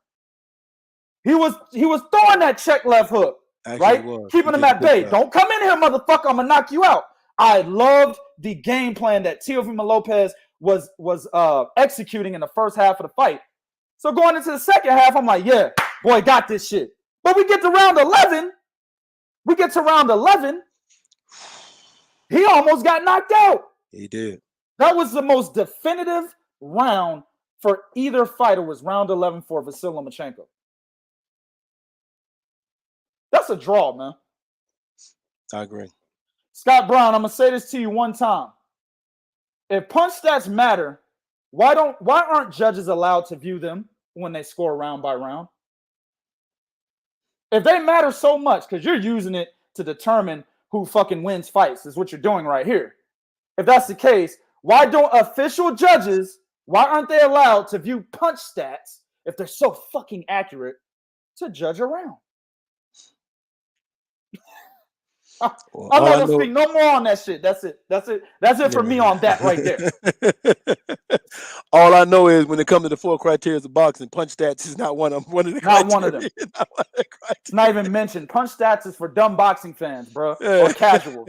He was throwing that check left hook, right? Keeping him at bay. Don't come in here, motherfucker. I'm going to knock you out. I loved the game plan that Teofimo Lopez was executing in the first half of the fight. So going into the second half, I'm like, yeah, boy, got this shit. But we get to round 11. He almost got knocked out. He did. That was the most definitive round for either fighter, was round 11 for Vasyl Lomachenko. That's a draw, man. I agree. Scott Brown, I'm going to say this to you one time. If punch stats matter, why aren't judges allowed to view them when they score round by round? If they matter so much, because you're using it to determine who fucking wins fights, is what you're doing right here. If that's the case, why don't official judges, why aren't they allowed to view punch stats if they're so fucking accurate to judge a round? Well, I'm not gonna speak no more on that shit. That's it for me on that right there. All I know is when it comes to the 4 criteria of boxing, punch stats is not one of them. Not one of them. It's not even mentioned. Punch stats is for dumb boxing fans, bro, or casuals.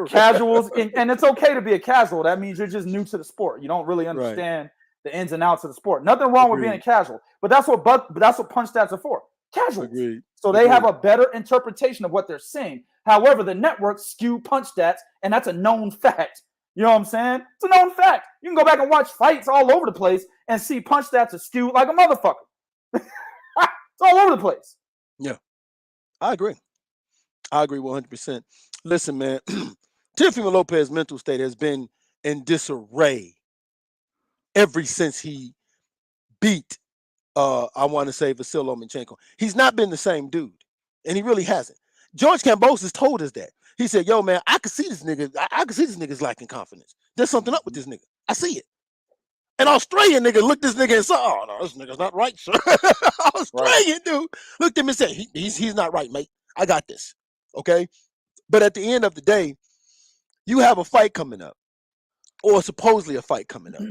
Casuals, and it's okay to be a casual. That means you're just new to the sport. You don't really understand the ins and outs of the sport. Nothing wrong with being a casual, but that's what punch stats are for. Casuals. So they have a better interpretation of what they're saying. However, the networks skew punch stats, and that's a known fact. You know what I'm saying? It's a known fact. You can go back and watch fights all over the place and see punch stats are skewed like a motherfucker. It's all over the place. Yeah, I agree. I agree 100%. Listen, man, Teofimo Lopez's mental state has been in disarray ever since he beat, I want to say, Vasyl Lomachenko. He's not been the same dude, and he really hasn't. George Kambosos told us that. He said, yo, man, I can see this nigga. I can see this nigga's lacking confidence. There's something up with this nigga. I see it. An Australian nigga looked this nigga and said, oh, no, this nigga's not right, sir. Australian dude looked at him and said, he's not right, mate. I got this. Okay? But at the end of the day, you have a fight coming up, or supposedly a fight coming up.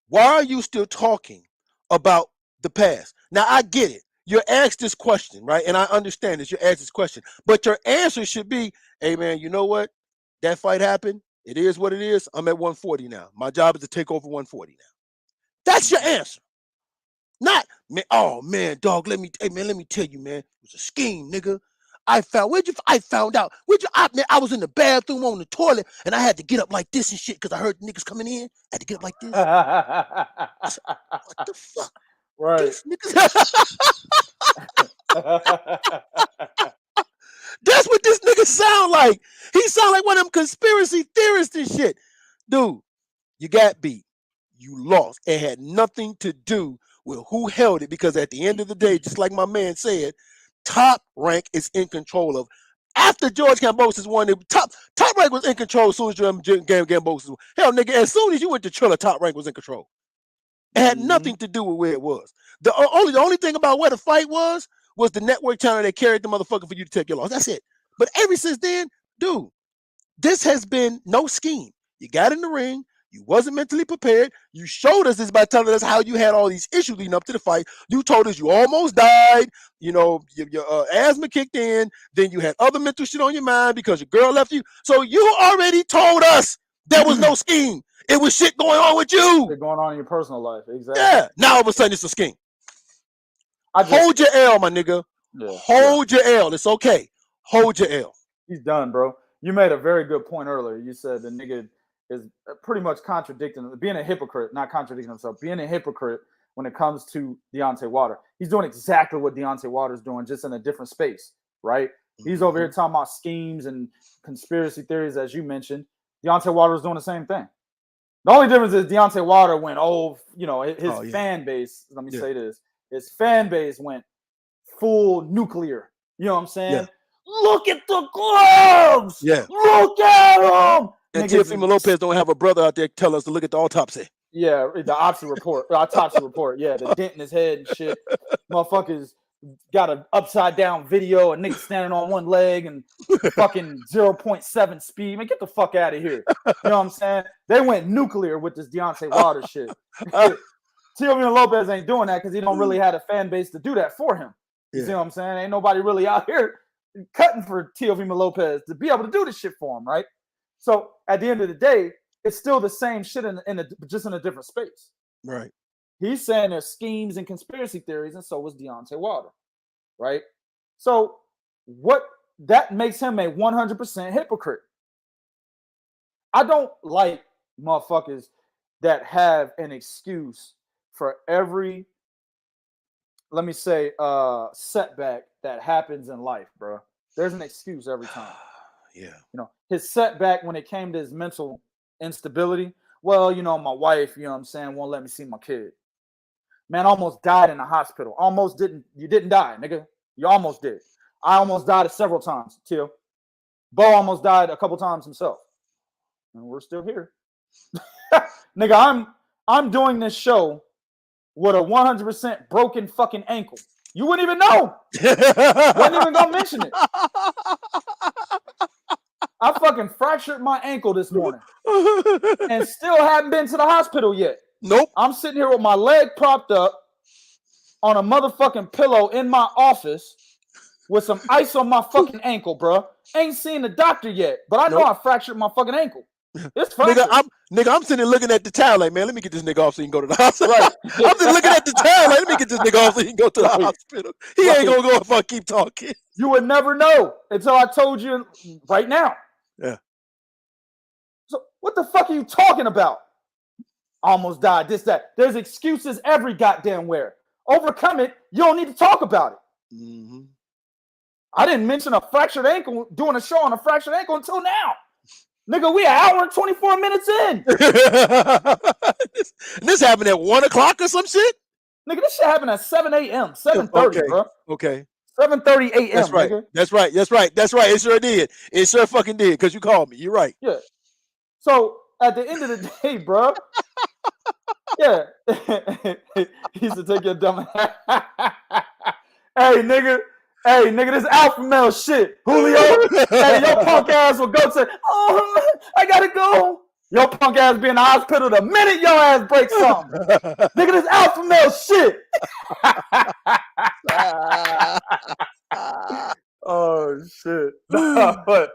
Why are you still talking about the past? Now, I get it. You're asked this question, right? And I understand this. You're asked this question. But your answer should be, hey, man, you know what? That fight happened. It is what it is. I'm at 140 now. My job is to take over 140 now. That's your answer. Not, man, oh, man, dog, let me tell you, man. It was a scheme, nigga. I found out. Man, I was in the bathroom on the toilet, and I had to get up like this and shit because I heard niggas coming in. I had to get up like this. What the fuck? Right. These That's what this nigga sound like. He sound like one of them conspiracy theorists and shit. Dude, you got beat. You lost. It had nothing to do with who held it, because at the end of the day, just like my man said, Top Rank is in control of. After George Kambosos won, Top Rank was in control as soon as Kambosos won. Hell, nigga, as soon as you went to Triller, Top Rank was in control. It had nothing to do with where it was. The only thing about where the fight was the network channel that carried the motherfucker for you to take your loss. That's it. But ever since then, dude, this has been no scheme. You got in the ring. You wasn't mentally prepared. You showed us this by telling us how you had all these issues leading up to the fight. You told us you almost died. You know, your asthma kicked in. Then you had other mental shit on your mind because your girl left you. So you already told us there was no scheme. It was shit going on with you. Shit going on in your personal life. Exactly. Yeah. Now all of a sudden it's a scheme. Hold your L, my nigga. Yeah, Hold your L. It's okay. Hold your L. He's done, bro. You made a very good point earlier. You said the nigga is pretty much being a hypocrite, not contradicting himself, being a hypocrite when it comes to Deontay Wilder. He's doing exactly what Deontay Wilder's doing, just in a different space, right? He's over here talking about schemes and conspiracy theories, as you mentioned. Deontay Wilder's doing the same thing. The only difference is Deontay Wilder went, his fan base, let me say this, his fan base went full nuclear. You know what I'm saying? Yeah. Look at the gloves! Yeah. Look at them! And Teofimo Lopez don't have a brother out there tell us to look at the autopsy. Yeah, the autopsy report. Yeah, the dent in his head and shit. Motherfuckers got an upside down video, a nigga standing on one leg and fucking 0.7 speed. Man, get the fuck out of here. You know what I'm saying? They went nuclear with this Deontay Wilder shit. Teofimo Lopez ain't doing that because he don't really have a fan base to do that for him. You see what I'm saying? Ain't nobody really out here cutting for Teofimo Lopez to be able to do this shit for him, right? So at the end of the day, it's still the same shit just in a different space. Right. He's saying there's schemes and conspiracy theories, and so was Deontay Wilder, right? So that makes him a 100% hypocrite. I don't like motherfuckers that have an excuse for every, let me say, setback that happens in life, bro. There's an excuse every time. Yeah. You know, his setback when it came to his mental instability. Well, you know, my wife, you know what I'm saying, won't let me see my kid. Man, I almost died in the hospital. You didn't die, nigga. You almost did. I almost died several times, too. Bo almost died a couple times himself. And we're still here. Nigga, I'm doing this show with a 100% broken fucking ankle. You wouldn't even know. Wasn't even gonna mention it. I fucking fractured my ankle this morning and still haven't been to the hospital yet. Nope. I'm sitting here with my leg propped up on a motherfucking pillow in my office with some ice on my fucking ankle, bro. Ain't seen the doctor yet, but I know I fractured my fucking ankle. It's fractured. I'm sitting there looking at the towel like, man, let me get this nigga off so he can go to the hospital. Right. I'm just looking at the towel like, let me get this nigga off so he can go to the hospital. He ain't gonna go if I keep talking. You would never know until I told you right now. Yeah. So what the fuck are you talking about? Almost died, this, that. There's excuses every goddamn where. Overcome it. You don't need to talk about it. Mm-hmm. I didn't mention a fractured ankle, doing a show on a fractured ankle until now. Nigga, we an hour and 24 minutes in. This happened at 1 o'clock or some shit? Nigga, this shit happened at 7 a.m., 7:30, bro. Okay. 7:30 a.m. That's right. Nigga. That's right. It sure did. It sure fucking did, because you called me. You're right. Yeah. So at the end of the day, bro. Yeah. He used to take your dumb Hey, nigga, this alpha male shit. Julio, hey, your punk ass will go to, oh, I gotta go. Your punk ass be in the hospital the minute your ass breaks something. Nigga, this alpha male shit. Oh, shit. No, but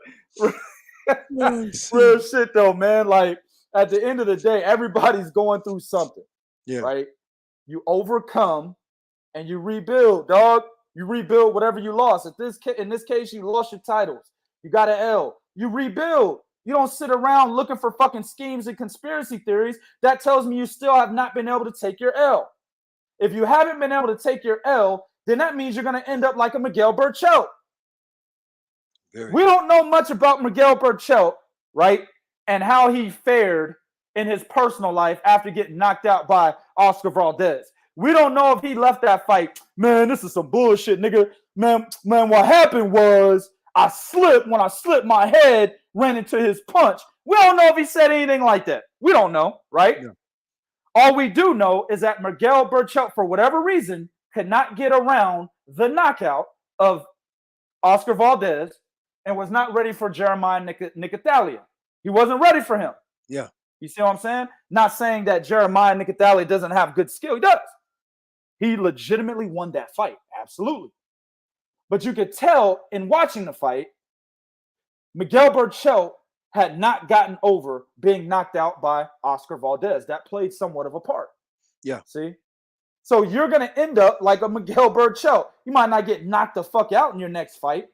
real shit, though, man. Like, at the end of the day, everybody's going through something. Yeah. Right? You overcome and you rebuild, dog. You rebuild whatever you lost. In this case, you lost your titles. You got an L. You rebuild. You don't sit around looking for fucking schemes and conspiracy theories. That tells me you still have not been able to take your L. If you haven't been able to take your L, then that means you're going to end up like a Miguel Burchelt. We don't know much about Miguel Burchelt, right? And how he fared in his personal life after getting knocked out by Oscar Valdez. We don't know if he left that fight. Man, this is some bullshit, nigga. Man, what happened was I slipped. When I slipped, my head ran into his punch. We don't know if he said anything like that. We don't know, right? Yeah. All we do know is that Miguel Burchelt, for whatever reason, could not get around the knockout of Oscar Valdez and was not ready for Jeremiah Nicothalia. He wasn't ready for him. Yeah. You see what I'm saying? Not saying that Jeremiah Nicothalia doesn't have good skill. He does. He legitimately won that fight. Absolutely. But you could tell in watching the fight, Miguel Burchelt had not gotten over being knocked out by Oscar Valdez. That played somewhat of a part. Yeah. See? So you're going to end up like a Miguel Burchelt. You might not get knocked the fuck out in your next fight,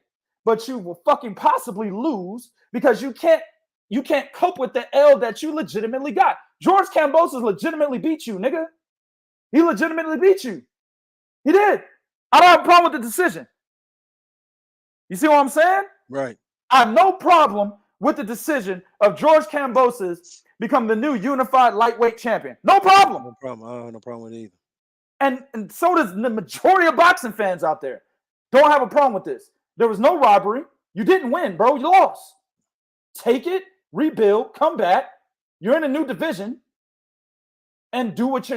but you will fucking possibly lose because you can't cope with the L that you legitimately got. George Kambosos legitimately beat you, nigga. He legitimately beat you. He did. I don't have a problem with the decision. You see what I'm saying? Right. I have no problem with the decision of George Kambosos become the new unified lightweight champion. No problem. No problem. I don't have no problem with it either. And so does the majority of boxing fans out there. Don't have a problem with this. There was no robbery. You didn't win, bro. You lost. Take it, rebuild, come back. You're in a new division. And do what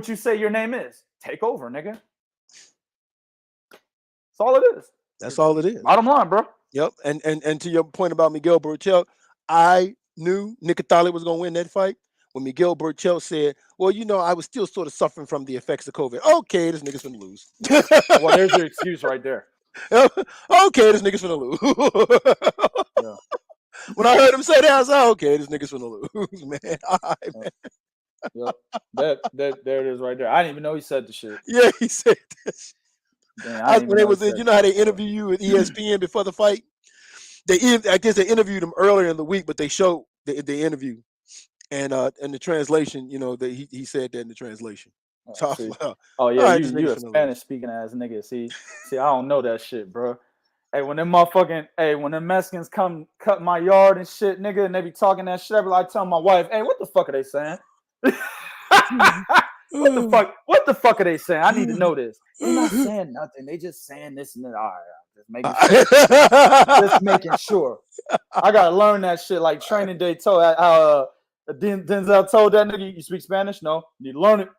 you say your name is. Take over, nigga. That's all it is. That's all it is. Bottom line, bro. Yep. And to your point about Miguel Burchelt, I knew Nicothalia was going to win that fight when Miguel Burchelt said, well, you know, I was still sort of suffering from the effects of COVID. Okay, this nigga's going to lose. Well, there's your excuse right there. Okay, this nigga's going to lose. Yeah. When I heard him say that, I was like, okay, this nigga's going to lose, man. All right, man. Yep. There it is right there. I didn't even know he said the shit. Yeah, he said this. Damn, when it was, you know how they interview you with ESPN before the fight? I guess they interviewed him earlier in the week, but they showed the interview and the translation. You know, he said that in the translation. So yeah, right, you a Spanish speaking ass nigga. See, I don't know that shit, bro. Hey, when them Mexicans come cut my yard and shit, nigga, and they be talking that shit, I tell my wife, hey, what the fuck are they saying? What the fuck are they saying? I need to know this. They're not saying nothing. They just saying this and that. All right, just making sure. I gotta learn that shit. Like Training Day told Denzel told that nigga, you speak Spanish? No, you need to learn it.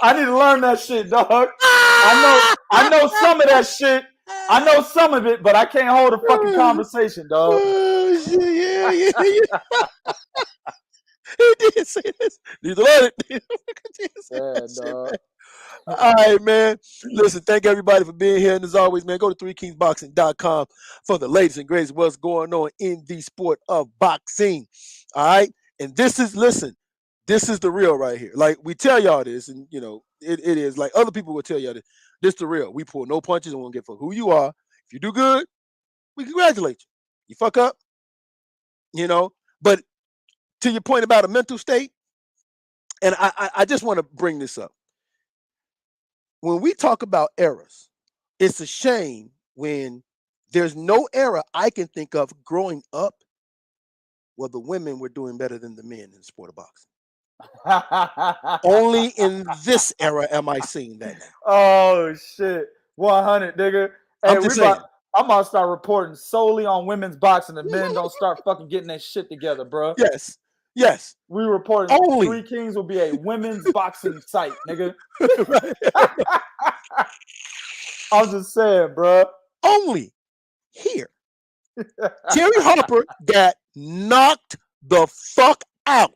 I need to learn that shit, dog. I know some of that shit. I know some of it, but I can't hold a fucking conversation, dog. Yeah. He did say this. Need to learn it. Dog. All right, man. Listen, thank everybody for being here. And as always, man, go to 3kingsboxing.com for the latest and greatest what's going on in the sport of boxing. All right. And this is this is the real right here. Like we tell y'all this, and you know, it is like other people will tell y'all this. This the real. We pull no punches and won't get for who you are. If you do good, we congratulate you. You fuck up, you know. But to your point about a mental state, and I just want to bring this up. When we talk about eras, it's a shame when there's no era I can think of growing up where the women were doing better than the men in the sport of boxing. Only in this era am I seeing that now. Oh shit, 100, nigga. Hey, I'm just saying. I'm about to start reporting solely on women's boxing. The men don't start fucking getting their shit together, bro. Yes. We reporting only Three Kings will be a women's boxing site, nigga. I'm just saying, bro. Only here. Terry Harper got knocked the fuck out.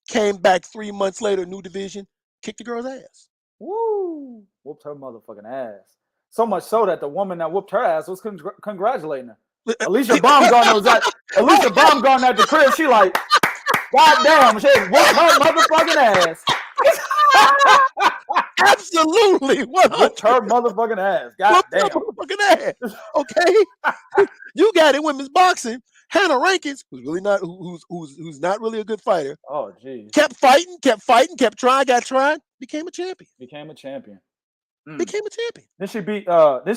Came back 3 months later, new division, kicked the girl's ass. Woo! Whooped her motherfucking ass. So much so that the woman that whooped her ass was congratulating her. Alicia Baumgartner was at the crib. She like, God damn, she whooped her motherfucking ass. Absolutely. Whooped her motherfucking ass. God damn. Motherfucking ass. Okay. You got in women's boxing. Hannah Rankins, who's really not who's not really a good fighter. Oh, geez. Kept fighting, kept trying, got tried, became a champion. Became a champion. Did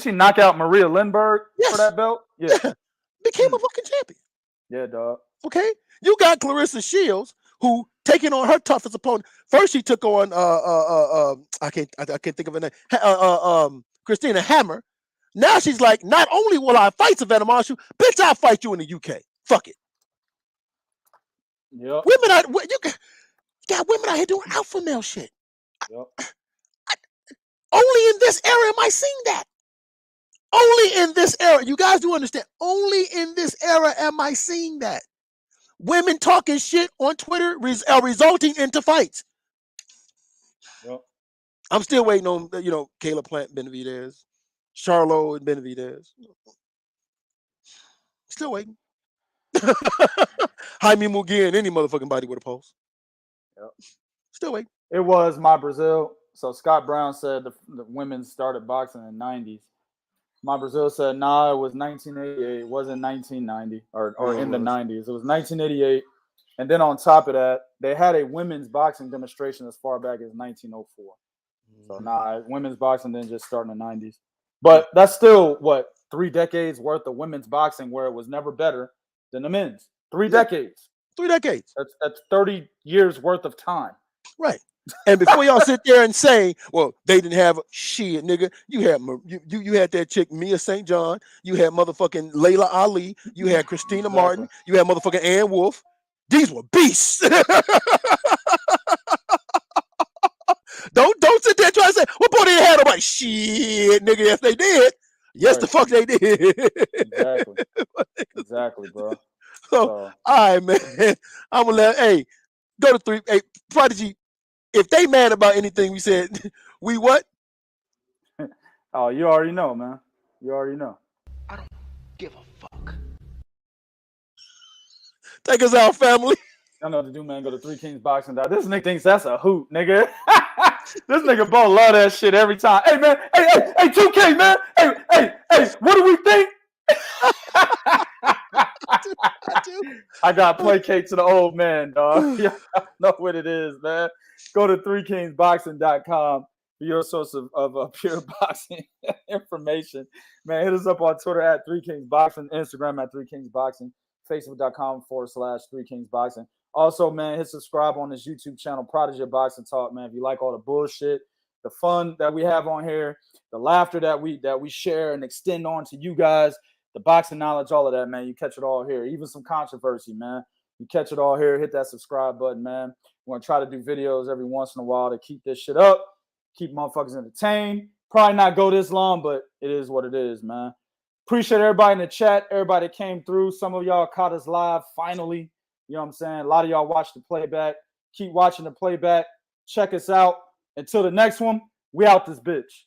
she knock out Maria Lindbergh for that belt? Yeah. Became a fucking champion. Yeah, dog. Okay. You got Clarissa Shields, who taking on her toughest opponent. First, she took on I can't think of her name. Christina Hammer. Now she's like, not only will I fight Savannah Marshall, bitch, I'll fight you in the UK. Fuck it. Yep. You got women out here doing alpha male shit. Yep. Only in this era am I seeing that. Only in this era. You guys do understand. Only in this era am I seeing that. Women talking shit on Twitter are resulting into fights. Yep. I'm still waiting on, Caleb Plant Benavidez, Charlo and Benavidez. Still waiting. Jaime Muguia and any motherfucking body with a pulse. Yep. Still waiting. It was my Brazil. So Scott Brown said the women started boxing in the 90s. My Brazil said, nah, it was 1988. It wasn't 1990 or in the 90s. It was 1988. And then on top of that, they had a women's boxing demonstration as far back as 1904. So nah, women's boxing didn't just start in the 90s. But that's still, 3 decades worth of women's boxing where it was never better than the men's. 3 decades. 3 decades. That's 30 years worth of time. Right. And before y'all sit there and say, well, they didn't have shit, nigga. You had that chick Mia St. John. You had motherfucking Layla Ali. You had Christina Martin. You had motherfucking Ann Wolfe. These were beasts. Don't sit there and try to say, what boy they had? I'm like, shit, nigga. Yes, they did. Yes, the fuck they did. Exactly, bro. So, all right, man. I'm gonna go to 3. Hey, Prodigy. If they mad about anything we said, we what? Oh, you already know, man. You already know. I don't give a fuck. Take us out, family. I know what to do, man. Go to 3kingsboxing.com. This nigga thinks that's a hoot, nigga. This nigga Bo love that shit every time. Hey, man. Hey, 2K, man. Hey, what do we think? I got placate to the old man, dog. Yeah, I know what it is, man. Go to 3kingsboxing.com for your source of pure boxing information. Man, hit us up on Twitter at 3kingsboxing, Instagram at 3kingsboxing, Facebook.com/3kingsboxing. Also, man, hit subscribe on this YouTube channel, Prodigy Boxing Talk, man. If you like all the bullshit, the fun that we have on here, the laughter that we share and extend on to you guys, the boxing knowledge, all of that, man. You catch it all here. Even some controversy, man. You catch it all here. Hit that subscribe button, man. We're going to try to do videos every once in a while to keep this shit up, keep motherfuckers entertained. Probably not go this long, but it is what it is, man. Appreciate everybody in the chat, everybody that came through. Some of y'all caught us live finally. You know what I'm saying? A lot of y'all watched the playback. Keep watching the playback. Check us out. Until the next one, we out this bitch.